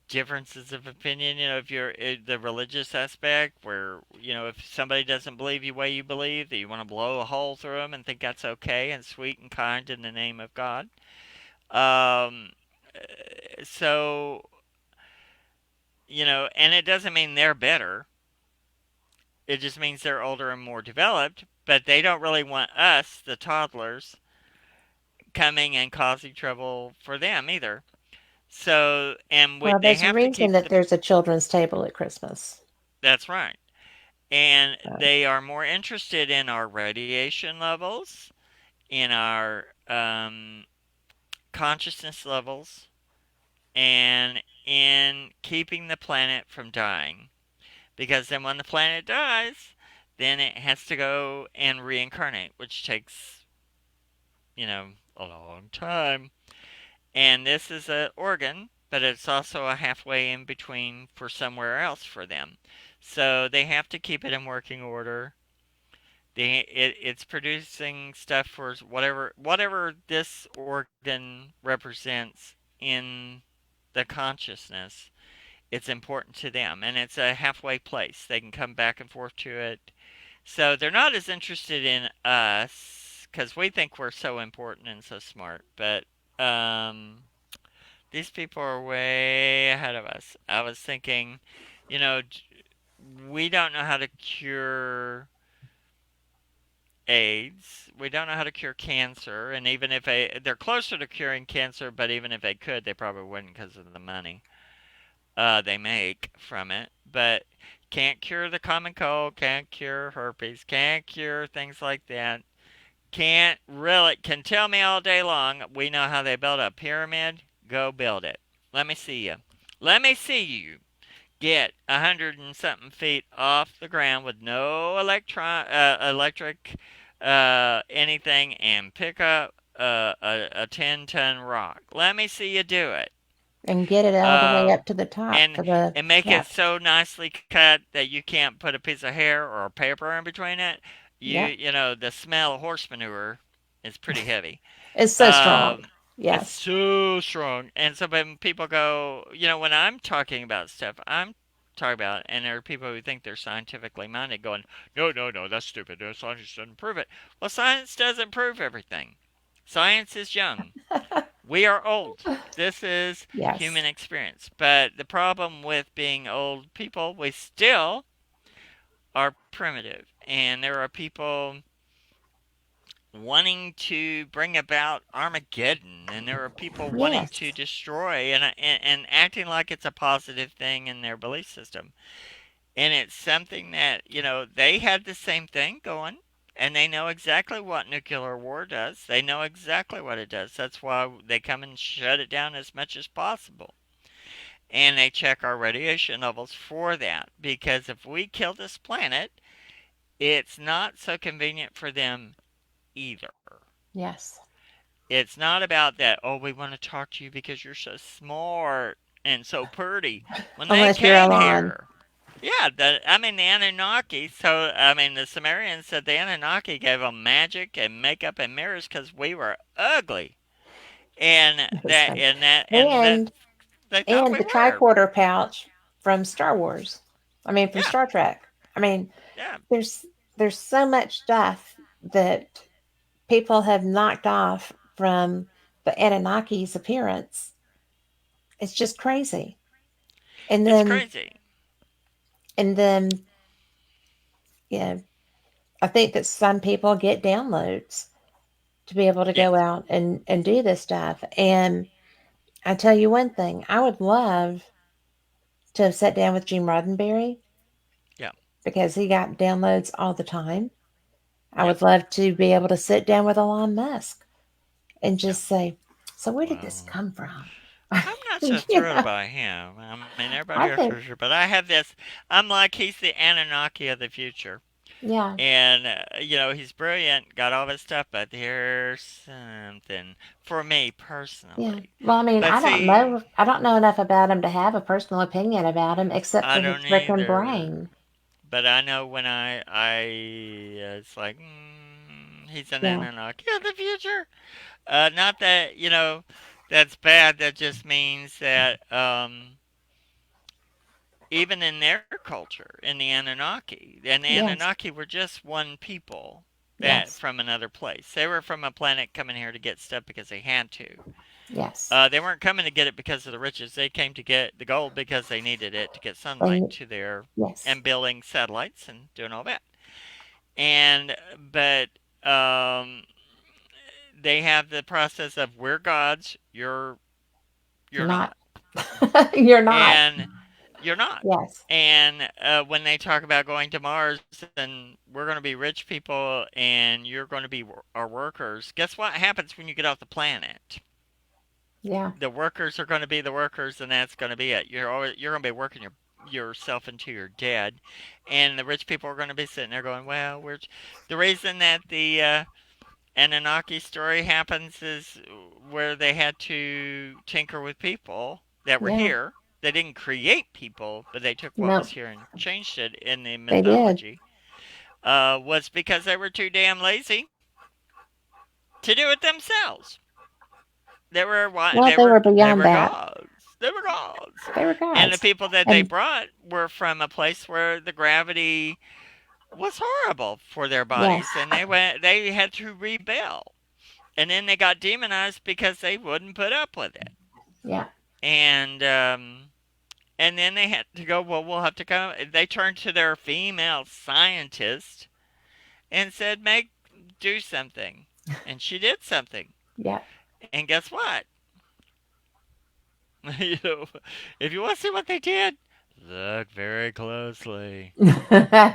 differences of opinion. If you're the religious aspect, where if somebody doesn't believe the way you believe, that you want to blow a hole through them and think that's okay and sweet and kind in the name of God. Um, so and it doesn't mean they're better. It just means they're older and more developed, but they don't really want us, the toddlers, coming and causing trouble for them either. So, and
Well,
they
there's a
have to
reason
keep
that
the.
there's a children's table at Christmas.
That's right. And
So,
they are more interested in our radiation levels, in our consciousness levels, and in keeping the planet from dying. Because then when the planet dies, then it has to go and reincarnate, which takes, a long time. And this is an organ, but it's also a halfway in between for somewhere else for them. So they have to keep it in working order. It's producing stuff for whatever this organ represents in the consciousness. It's important to them, and it's a halfway place. They can come back and forth to it. So they're not as interested in us because we think we're so important and so smart, but um, these people are way ahead of us. I was thinking, you know, we don't know how to cure AIDS. We don't know how to cure cancer, and even if they're closer to curing cancer, but even if they could, they probably wouldn't because of the money they make from it. But can't cure the common cold, can't cure herpes, can't cure things like that. Can't really can tell me all day long. We know how they build a pyramid. Go build it. Let me see you. Let me see you get 100 and something feet off the ground with no electric anything and pick up a 10-ton rock. Let me see you do it.
and get it all the way
Uh,
up to the top
and
for the
and make it
shaft.
so nicely cut that you can't put a piece of hair or paper in between it.
Yep.
The smell of horse manure is pretty heavy.
It's so strong.
Um, it's
Yes.
so strong. And so when people go, when I'm talking about stuff, I'm talking about, and there are people who think they're scientifically minded going, no, no, no, that's stupid. No, science doesn't prove it. Well, science doesn't prove everything. Science is young. We are old. This is
Yes.
human experience. But the problem with being old people, we still are primitive. And there are people wanting to bring about Armageddon, and there are people wanting to
Yes.
destroy and acting like it's a positive thing in their belief system. And it's something that, they had the same thing going. And they know exactly what nuclear war does. They know exactly what it does. That's why they come and shut it down as much as possible. And they check our radiation levels for that. Because if we kill this planet, it's not so convenient for them either.
Yes.
It's not about that, oh, we want to talk to you because you're so smart and so pretty. When they
Unless you're
came
alone.
here, yeah, the Anunnaki, so, the Sumerians said the Anunnaki gave them magic and makeup and mirrors because we were ugly. And
It's
that,
funny.
and that, and that
And
they thought
and
we
the
were.
tricorder pouch from Star Wars. I mean, from
Yeah,
Star Trek. I mean,
yeah,
there's there's so much stuff that people have knocked off from the Anunnaki's appearance. It's just crazy. And
it's
then
crazy.
and then you know, I think that some people get downloads to be able to go
Yes,
out and do this stuff. And I tell you one thing, I would love to have sat down with Gene Roddenberry
yeah,
because he got downloads all the time. I
yeah,
would love to be able to sit down with Elon Musk and
yeah.
just say, "So where did this
Well,
come from?"
I'm not so
you
thrilled
know,
by him. I mean, everybody
I
else
think,
is, but I have this. I'm like he's the Anunnaki of the future.
yeah,
And, he's brilliant, got all this stuff, but here's something for me
yeah.
personally.
Well, I mean,
But see,
I don't know enough about him to have a personal opinion about him, except
I
for his
don't
freaking
either.
brain.
But I know when it's like, he's an
Yeah,
Anunnaki of the future. Not that, that's bad. That just means that, even in their culture, in the Anunnaki, and the
yes,
Anunnaki were just one people that
yes,
from another place. They were from a planet coming here to get stuff because they had to.
yes.
They weren't coming to get it because of the riches. They came to get the gold because they needed it to get sunlight
And
to their
yes,
and building satellites and doing all that. And but they have the process of we're gods, you're
not.
not.
You're not.
and you're not.
Yes.
And when they talk about going to Mars and we're going to be rich people and you're going to be our workers, guess what happens when you get off the planet?
Yeah.
The workers are going to be the workers, and that's going to be it. You're going to be working yourself until you're dead, and the rich people are going to be sitting there going, "Well, we're." The reason that the Anunnaki story happens is where they had to tinker with people that were
Yeah.
here. They didn't create people, but they took what
No,
was here and changed it in the
they did.
mythology. Was because they were too damn lazy to do it themselves. They were
Well, they were
they
beyond
were
that.
gods. They were gods.
They were
And the
gods.
people that they
And
brought were from a place where the gravity was horrible for their
yes.
bodies, and they had to rebel. And then they got demonized because they wouldn't put up with it.
Yeah.
And and then they had to go, well, we'll have to go. They turned to their female scientist and said, make do something. And she did something.
Yeah.
And guess what? you know, if you want to see what they did, look very closely.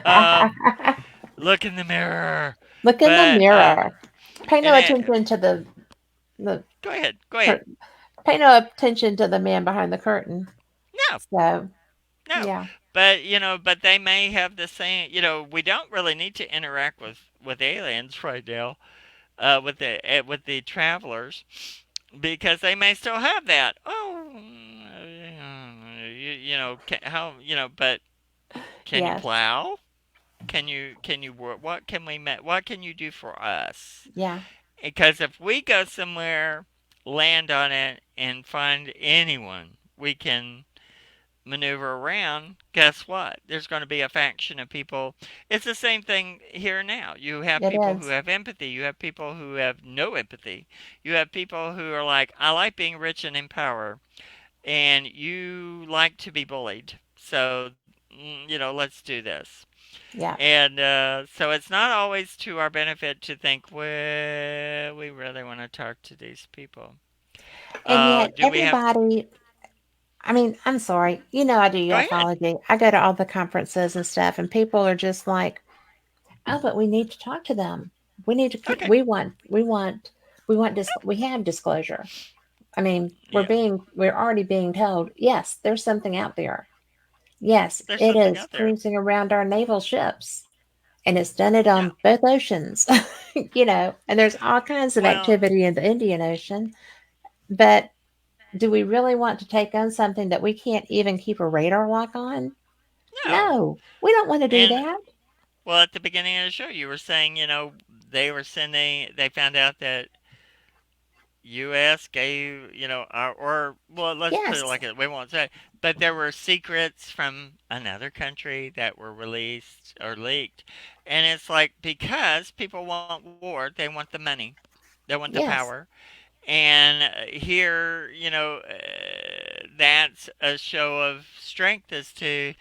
Um, look in the mirror.
Look in the
But
mirror. Pay no
and it,
attention to the
go ahead, go ahead.
curtain. Pay no attention to the man behind the curtain.
No,
So
no.
yeah.
But but they may have the same. We don't really need to interact with aliens right now. With the travelers because they may still have that. Oh, how but can you
Yes.
plow? Can you work? What can you do for us?
Yeah.
Because if we go somewhere, land on it, and find anyone we can maneuver around, guess what? There's going to be a faction of people. It's the same thing here now. You have
It
people who
is.
have empathy. You have people who have no empathy. You have people who are like, I like being rich and in power, and you like to be bullied. So, let's do this.
Yeah.
And so it's not always to our benefit to think, well, we really want to talk to these people.
And yet
Do we have?
everybody, I mean, I'm sorry. I do
Go ahead.
ufology. I go to all the conferences and stuff, and people are just like, "Oh, but we need to talk to them. We need to keep.
Okay.
We have disclosure. I mean,
Yeah.
we're already being told, yes, there's something out there. Yes,
There's
it
something
is
out there.
cruising around our naval ships, and it's done it
Yeah.
on both oceans. And there's all kinds of
Well,
activity in the Indian Ocean. But do we really want to take on something that we can't even keep a radar lock on?
no.
No, we don't want to do
And
that.
well, at the beginning of the show, you were saying, they found out that U.S. gave, or well, let's put it
Yes,
like it. We won't say, but there were secrets from another country that were released or leaked, and it's like because people want war, they want the money, they want the
yes,
power, and here, that's a show of strength as to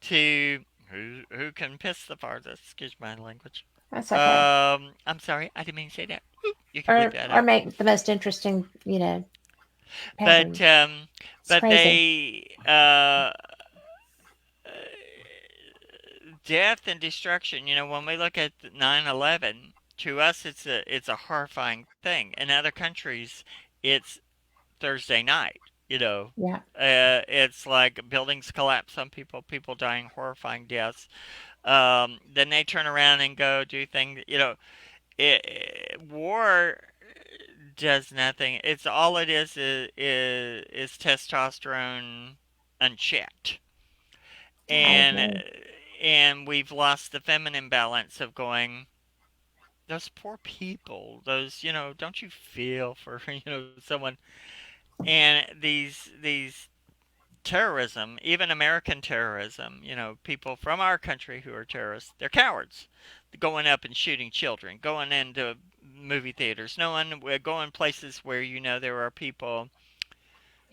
who can piss the farthest. Excuse my language.
that's okay.
I'm sorry, I didn't mean to say that. You can bleep
Or
that
or
out.
make the most interesting,
But
pattern. It's crazy.
death and destruction. When we look at 9/11, to us it's a horrifying thing. In other countries, it's Thursday night.
Yeah,
It's like buildings collapse on people, people dying horrifying deaths. Then they turn around and go do things. War does nothing. It's all it is testosterone unchecked,
I
and
agree.
we've lost the feminine balance of going. Those poor people. Those don't you feel for someone and these terrorism, even American terrorism, people from our country who are terrorists, they're cowards. Going up and shooting children, going into movie theaters, going places where there are people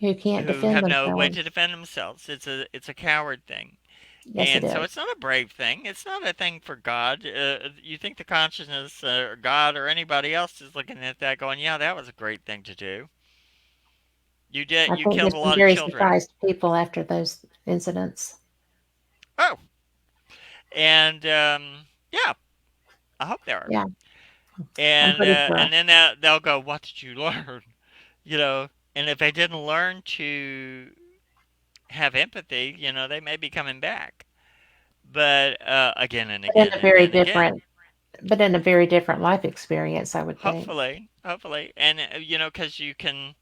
Who can't
who
defend
have no way to
themselves?
defend themselves. It's a coward thing.
Yes, it
And so
is.
it's not a brave thing. It's not a thing for God. You think the consciousness, God or anybody else is looking at that going, yeah, that was a great thing to do.
I
You
think
killed
there's
a
some
lot of
very
children.
surprised people after those incidents.
Oh, and yeah, I hope they are.
Yeah, I'm pretty sure.
And then they'll go, "What did you learn?" You know, and if they didn't learn to have empathy, they may be coming back. But again and
But in
again
a
and
very
then again.
different, but in a very different life experience, I would think.
Hopefully, and because you can.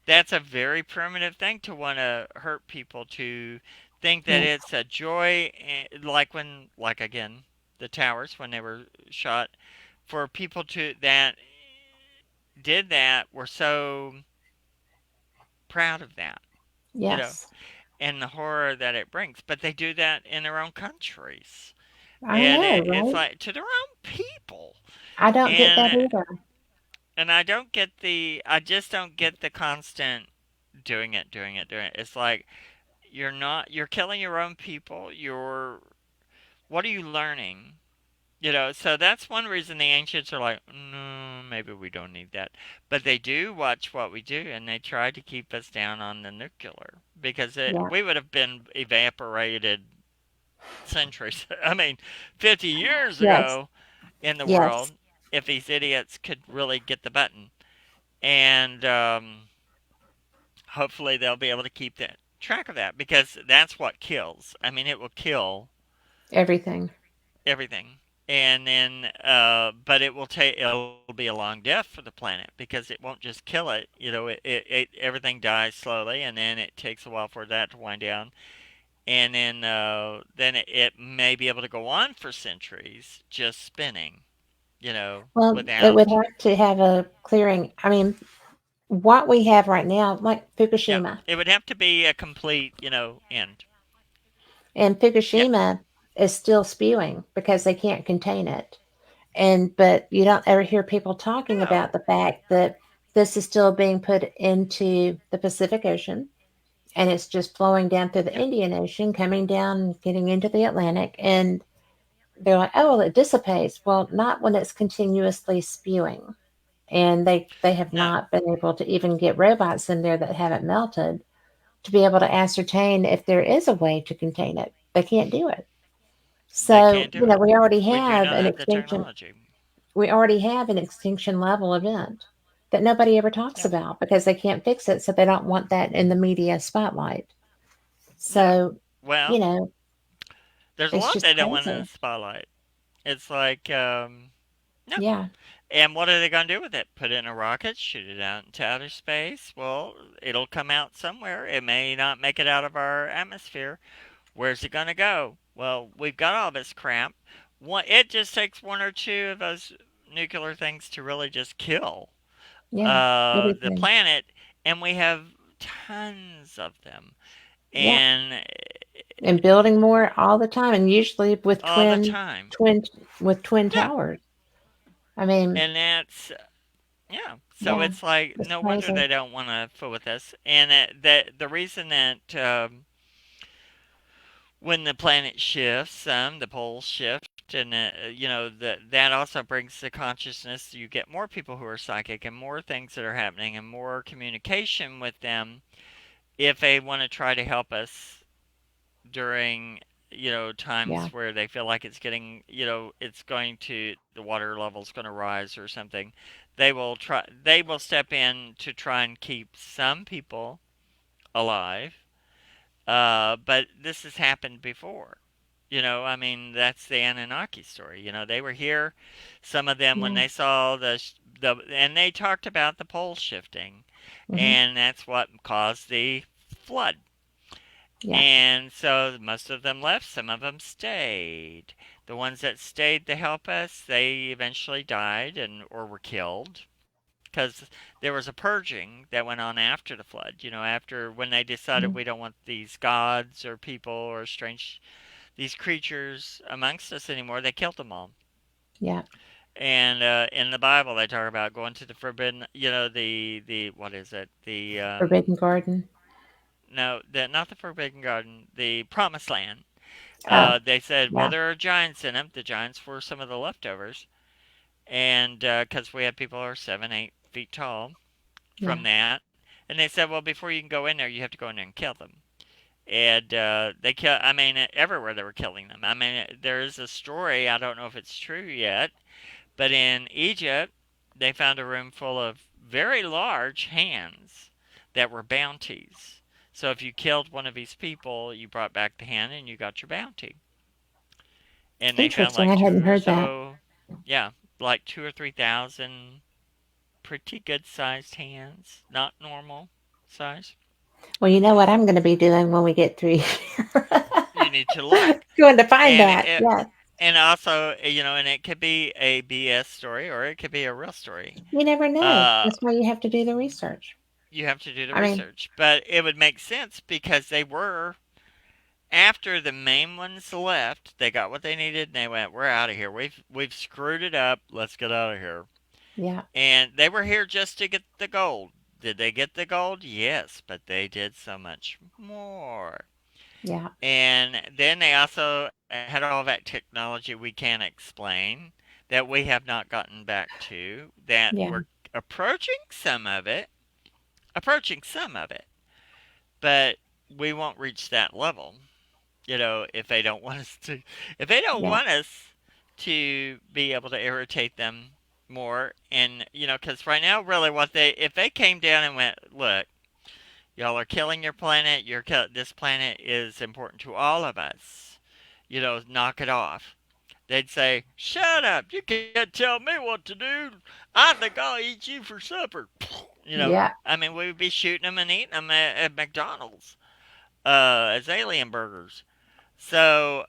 That's a very primitive thing to want to hurt people, to think that
Yeah,
it's a joy, like like again, the towers when they were shot, for people to that did that were so proud of that, you know,
yes,
and the horror that it brings. But they do that in their own countries,
I
and
know,
it's
right?
like to their own people,
I don't get that
and
either.
I just don't get the constant doing it. It's like you're killing your own people. What are you learning? So that's one reason the ancients are like, no, maybe we don't need that. But they do watch what we do, and they try to keep us down on the nuclear because
Yeah,
we would have been evaporated centuries. I mean, 50 years
yes,
ago in the
yes,
world if these idiots could really get the button. And hopefully they'll be able to keep that track of that because that's what kills. I mean, it will kill
everything.
everything. And then, but it'll be a long death for the planet because it won't just kill it. Everything dies slowly, and then it takes a while for that to wind down, and then it may be able to go on for centuries just spinning.
Well, it would
Without,
have to have a clearing. I mean, what we have right now, like
yeah,
Fukushima,
it would have to be a complete, end.
and
Yeah,
Fukushima is still spewing because they can't contain it. And but you don't ever hear people talking about
no,
the fact that this is still being put into the Pacific Ocean and it's just flowing down through the
yeah,
Indian Ocean, coming down, getting into the Atlantic, and they're like, "Oh, well, it dissipates." Well, not when it's continuously spewing, and they have
no,
not been able to even get robots in there that haven't melted to be able to ascertain if there is a way to contain it. They can't do it.
they
So,
can't do it. We do not have the technology.
we already have an extinction level event that nobody ever talks
Yeah,
about because they can't fix it, so they don't want that in the media spotlight.
no.
So, you
Well,
know,
there's a
it's
lot
just
they don't want in the
crazy.
spotlight. It's like, no.
Yeah.
And what are they going to do with it? Put it in a rocket, shoot it out into outer space? Well, it'll come out somewhere. It may not make it out of our atmosphere. Where's it going to go? Well, we've got all this crap. It just takes one or two of those nuclear things to really just kill
Yeah.
the
Everything.
planet, and we have tons of them.
Yeah.
And
And building more all the time and usually with
all the time.
twin
Yeah.
towers. I mean,
And that's yeah. So
yeah,
it's like
it's
no wonder
crazy.
they don't want to fool with us. And the reason that when the planet shifts, the poles shift, and that also brings the consciousness. You get more people who are psychic, and more things that are happening, and more communication with them if they want to try to help us during times
Yeah.
where they feel like it's getting it's going to the water level's going to rise or something. They will step in to try and keep some people alive. But this has happened before. I mean, that's the Anunnaki story. They were here. Some of them, when
Yeah.
they saw and they talked about the pole shifting,
Hmm.
and that's what caused the flood.
Yeah.
And so most of them left, some of them stayed. The ones that stayed to help us, they eventually died and or were killed because there was a purging that went on after the flood. After when they decided
Hmm.
we don't want these gods or people or strange these creatures amongst us anymore, they killed them all.
Yeah.
And in the Bible, they talk about going to the forbidden, the what is it? The
Forbidden Garden.
no, not the forbidden garden, the promised land.
Oh,
They said, well,
yeah.
there are giants in them. The giants were some of the leftovers, and because we had people who are 7, 8 feet tall from
Yeah.
that, And they said, well, before you can go in there, you have to go in there and kill them. And they kill. I mean, everywhere they were killing them. I mean, there is a story. I don't know if it's true yet, but in Egypt, they found a room full of very large hands that were bounties. So if you killed one of these people, you brought back the hand and you got your bounty. And they found
Interesting.
like
I hadn't
two or
heard that.
so, yeah, like 2 or 3 thousand pretty good sized hands, not normal size.
Well, you know what I'm going to be doing when we get through here?
You need to look.
Going to find
And
that.
it,
Yeah.
and also, and it could be a BS story or it could be a real story.
You never know.
Uh,
That's why you have to do the research.
you have to do the
I mean,
research, but it would make sense because they were after the main ones left. They got what they needed, and they went, "We're out of here. We've screwed it up. Let's get out of here."
yeah,
And they were here just to get the gold. Did they get the gold? Yes, but they did so much more.
yeah,
And then they also had all that technology we can't explain that we have not gotten back to, that
yeah,
we're approaching some of it, approaching some of it, but we won't reach that level. If they don't want us to, if they don't
yeah.
want us to be able to irritate them more, and because right now, really, if they came down and went, look, y'all are killing your planet. This planet is important to all of us. Knock it off. They'd say, "Shut up! You can't tell me what to do. I think I'll eat you for supper."
Yeah.
I mean, we would be shooting them and eating them at McDonald's as alien burgers. So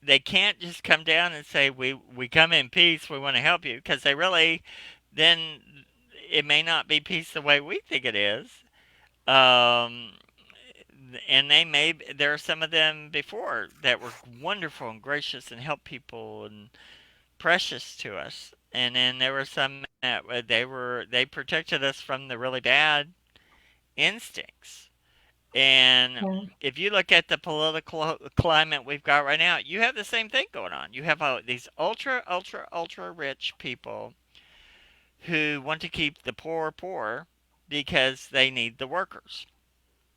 they can't just come down and say, "We come in peace. We want to help you," because they really then it may not be peace the way we think it is. Um, and there are some of them before that were wonderful and gracious and helped people and precious to us. And then there were some that they protected us from the really bad instincts. And
Yeah.
if you look at the political climate we've got right now, you have the same thing going on. You have these ultra, ultra, ultra rich people who want to keep the poor poor because they need the workers.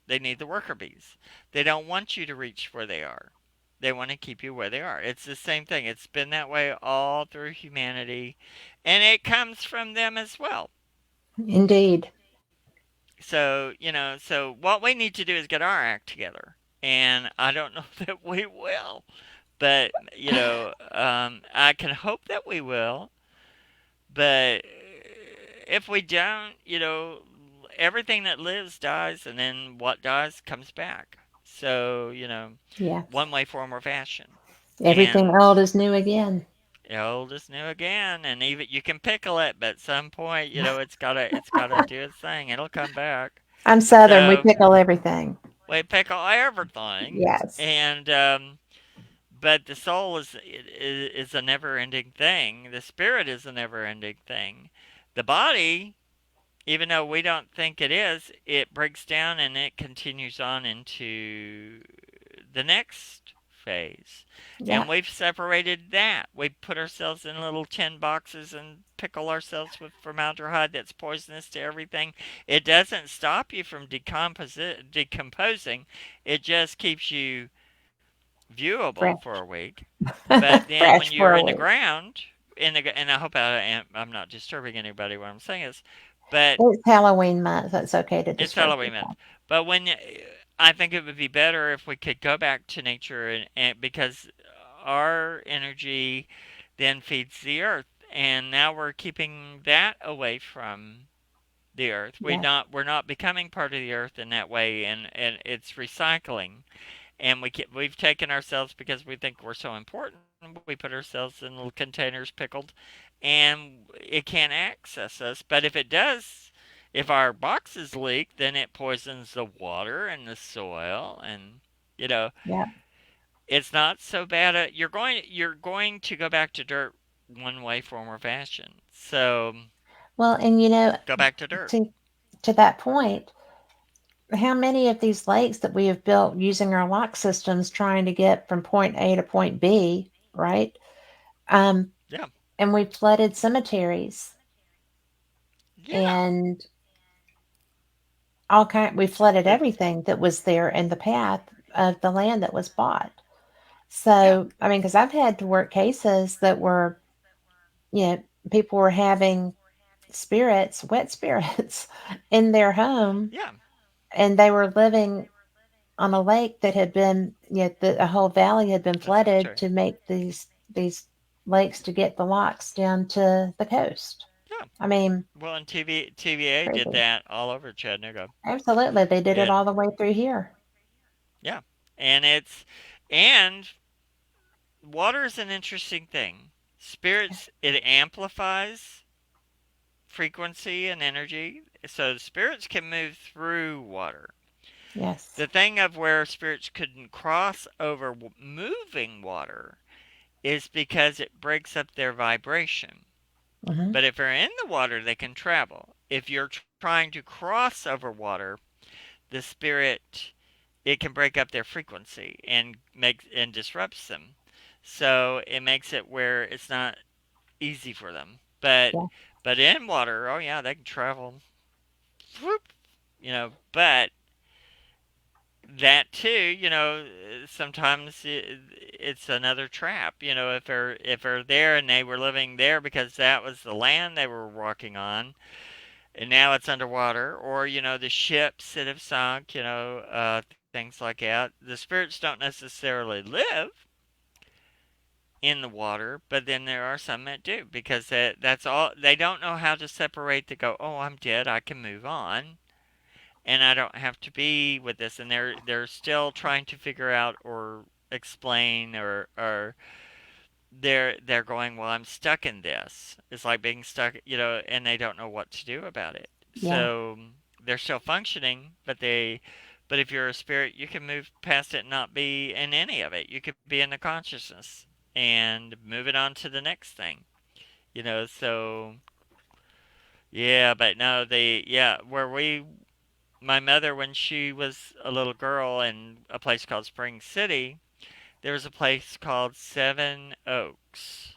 They need the worker bees. They don't want you to reach where they are. They want to keep you where they are. It's the same thing. It's been that way all through humanity, and it comes from them as well.
Indeed.
So what we need to do is get our act together. And I don't know that we will, but I can hope that we will. But if we don't, everything that lives dies, and then what dies comes back. So,
Yes.
one way, form, or fashion.
Everything
And
old is new again.
old is new again, and even you can pickle it, but at some point, it's gotta do its thing. It'll come back.
I'm Southern. We
So
pickle everything.
we pickle everything,
Yes.
and but the soul is a never-ending thing. The spirit is a never-ending thing. The body, even though we don't think it is, it breaks down and it continues on into the next phase.
Yeah.
And we've separated that. We put ourselves in little tin boxes and pickle ourselves with formaldehyde that's poisonous to everything. It doesn't stop you from decomposing, it just keeps you viewable for a
Fresh.
week. But then when
Fresh
you're
for a
in the
week.
ground, and I hope I'm not disturbing anybody when I'm saying this, but
It's Halloween month. So it's okay to
it's
disturb
Halloween month.
people.
But I think it would be better if we could go back to nature, and because our energy then feeds the earth, and now we're keeping that away from the earth.
Yes.
We're not becoming part of the earth in that way, and it's recycling. And we've taken ourselves because we think we're so important. We put ourselves in little containers pickled, and it can't access us. But if it does, if our boxes leak, then it poisons the water and the soil, and you know
Yeah.
it's not so bad. You're going to go back to dirt one way, form, or fashion. So
Well, and
go back to dirt.
to to that point, how many of these lakes that we have built using our lock systems trying to get from point A to point B, right? Um,
Yeah,
and we flooded cemeteries
yeah,
and all kind. We flooded
It,
everything that was there in the path of the land that was bought.
yeah,
So, I mean, because I've had to work cases that were, you know, people were having spirits, wet spirits, in their home,
yeah,
and they were living on a lake that had been, a whole valley had been
a
flooded
cemetery.
to make these lakes to get the locks down to the coast.
Yeah.
I mean,
Well, and TVA did
crazy.
that all over Chattanooga.
Absolutely, they did it
And
all the way through here.
yeah, and and water is an interesting thing. Spirits, it amplifies frequency and energy, so spirits can move through water.
Yes.
The thing of where spirits couldn't cross over moving water is because it breaks up their vibration.
Hmm.
But if they're in the water, they can travel. If you're trying to cross over water, the spirit, it can break up their frequency and makes and disrupts them. So it makes it where it's not easy for them.
Yeah.
But in water, oh yeah, they can travel. Whoop, but that too, sometimes it's another trap. If they're there and they were living there because that was the land they were walking on, and now it's underwater, or the ships that have sunk, things like that. The spirits don't necessarily live in the water, but then there are some that do because that's all. They don't know how to separate to go. Oh, I'm dead. I can move on, and I don't have to be with this. And they're still trying to figure out or explain or they're going, well, I'm stuck in this. It's like being stuck, and they don't know what to do about it.
Yeah.
So they're still functioning, but if you're a spirit, you can move past it and not be in any of it. You could be in the consciousness and move it on to the next thing. So yeah, but no, where my mother, when she was a little girl in a place called Spring City, there was a place called Seven Oaks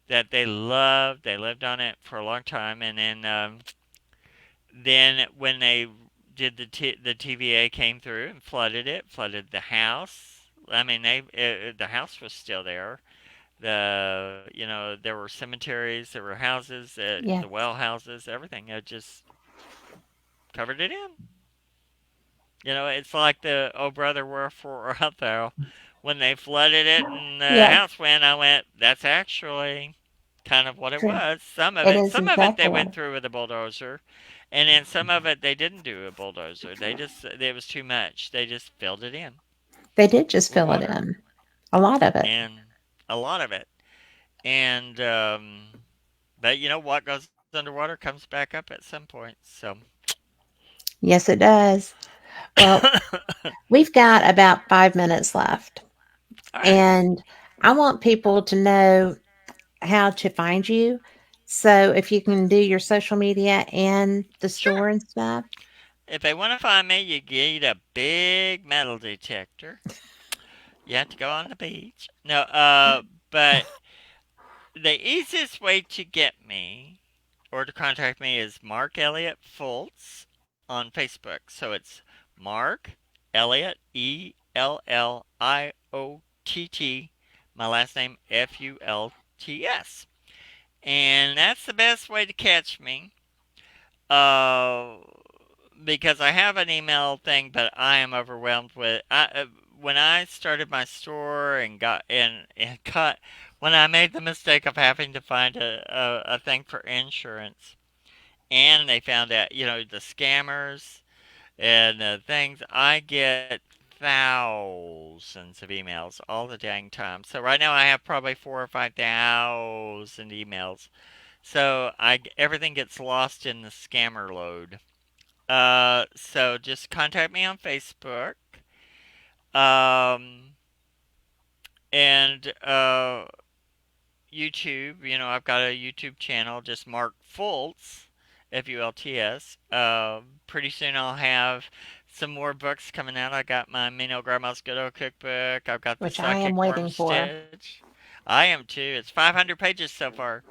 that they loved. They lived on it for a long time, and then when they did the TVA came through and flooded the house. I mean, the house was still there. There were cemeteries, there were houses,
Yeah.
the well houses, everything. It just covered it in. It's like the "Oh Brother Wherefore Art Thou." When they flooded it and the
Yeah.
house went, I went, "That's actually kind of what it
True.
was." Some of
It
it,
is
some of it they
exactly
went
what
through with a bulldozer, and then some of it they didn't do a bulldozer. It was too much. They just filled it in
they did just
with
fill it
water,
in. A lot of it.
and a lot of it. And but what goes underwater comes back up at some point. So
Yes, it does. Well, we've got about 5 minutes left,
all right,
and I want people to know how to find you. So if you can do your social media and the
sure.
store and stuff.
If they want to find me, you need a big metal detector. You have to go on the beach. No, but the easiest way to get me or to contact me is Mark Elliott Fultz on Facebook. So it's Mark Elliott, ELLIOTT, my last name FULTS. And that's the best way to catch me. Uh, because I have an email thing, but I am overwhelmed with. When I started my store and got when I made the mistake of having to find a thing for insurance, and they found out the scammers and things, I get thousands of emails all the dang time. So right now I have probably 4 or 5 thousand emails. So everything gets lost in the scammer load. So just contact me on Facebook. Um, and YouTube. I've got a YouTube channel, just Mark Fultz, Fults. Pretty soon I'll have some more books coming out. I got my Mino Grandma's Good Old Cookbook. I've got the
Which I am
Psychic Worm
waiting for.
Stitch. I am too. It's 500 pages so far.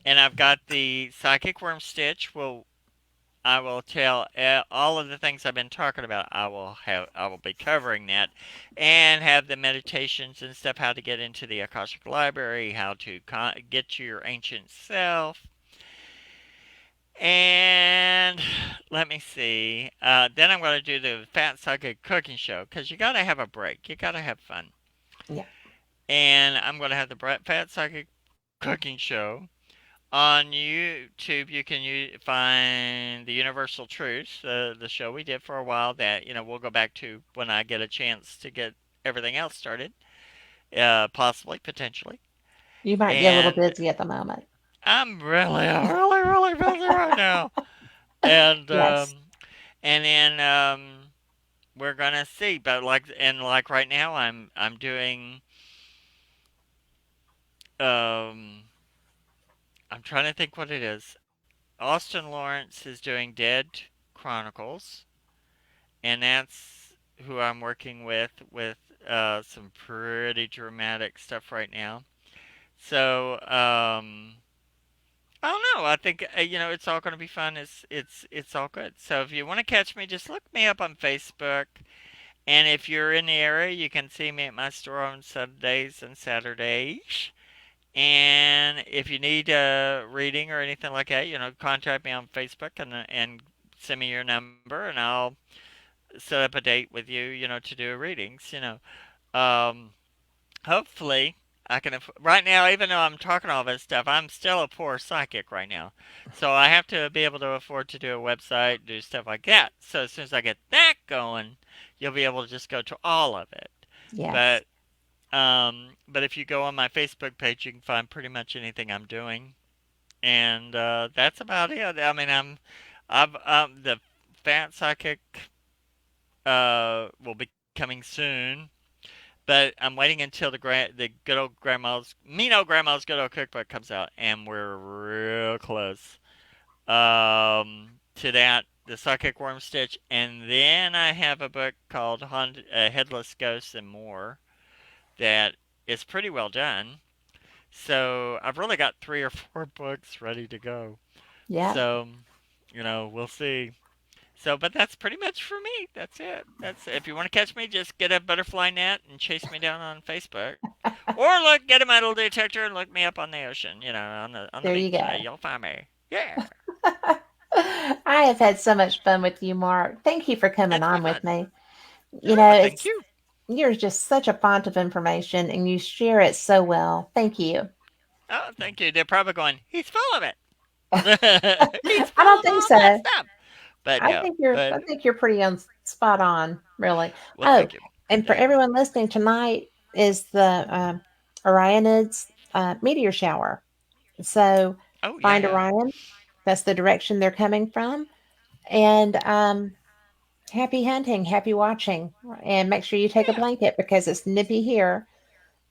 And I've got the Psychic Worm Stitch. Well, I will tell all of the things I've been talking about. I will be covering that, and have the meditations and stuff. How to get into the Akashic Library, how to get to your ancient self, and let me see. Then I'm going to do the Fat Sucker cooking show because you got to have a break. You got to have fun.
Yeah.
And I'm going to have the Fat Sucker cooking show. On YouTube, you can find the Universal Truths, the show we did for a while. That we'll go back to when I get a chance to get everything else started, possibly, potentially.
You might be a little
And
busy at the moment.
I'm really, really, really busy right now. And
Yes.
and then we're gonna see. But like right now, I'm doing um I'm trying to think what it is. Austin Lawrence is doing Dead Chronicles, and that's who I'm working with some pretty dramatic stuff right now. So I don't know. I think it's all going to be fun. It's all good. So if you want to catch me, just look me up on Facebook. And if you're in the area, you can see me at my store on Sundays and Saturdays. And if you need a reading or anything like that, contact me on Facebook and send me your number, and I'll set up a date with you, to do readings. Um, Hopefully, I can. Right now, even though I'm talking all this stuff, I'm still a poor psychic right now, so I have to be able to afford to do a website, do stuff like that. So as soon as I get that going, you'll be able to just go to all of it.
Yes.
But but if you go on my Facebook page, you can find pretty much anything I'm doing, and that's about it. I mean, I've the Fat Psychic will be coming soon, but I'm waiting until the good old grandma's mean old grandma's good old cookbook comes out, and we're real close to that. The Psychic Worm Stitch, and then I have a book called Headless Ghosts and More that is pretty well done. So I've really got three or four books ready to go.
Yep.
So, we'll see. So, but that's pretty much for me. That's it. If you want to catch me, just get a butterfly net and chase me down on Facebook, or get a metal detector and look me up on the ocean. On the
There you
beach.
go.
You'll find me. Yeah,
I have had so much fun with you, Mark. Thank you for coming
it's
on with
fun.
me.
Oh, thank
It's
you.
you're just such a font of information and you share it so well. Thank you.
Oh, thank you. They're probably going. He's full of it. He's
I
full
don't
of
think
all that
so.
stuff. But no.
I
But
think you're pretty on spot on, really.
well,
Oh,
thank you.
and for
Yeah.
everyone listening, tonight is the Orionids meteor shower. So
Oh yeah,
find
yeah.
Orion. That's the direction they're coming from. And happy hunting, happy watching, and make sure you take a
Yeah.
blanket because it's nippy here.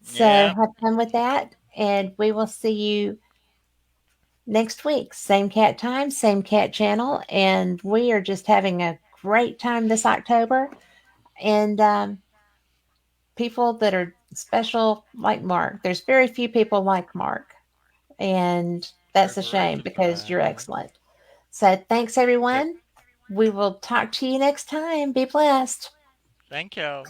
So
Yeah.
have fun with that, and we will see you next week. Same cat time, same cat channel, and we are just having a great time this October. And people that are special like Mark, there's very few people like Mark, and that's a shame because you're
Diversify.
excellent. So thanks,
Th-
everyone. We will talk to you next time. Be blessed.
Thank you.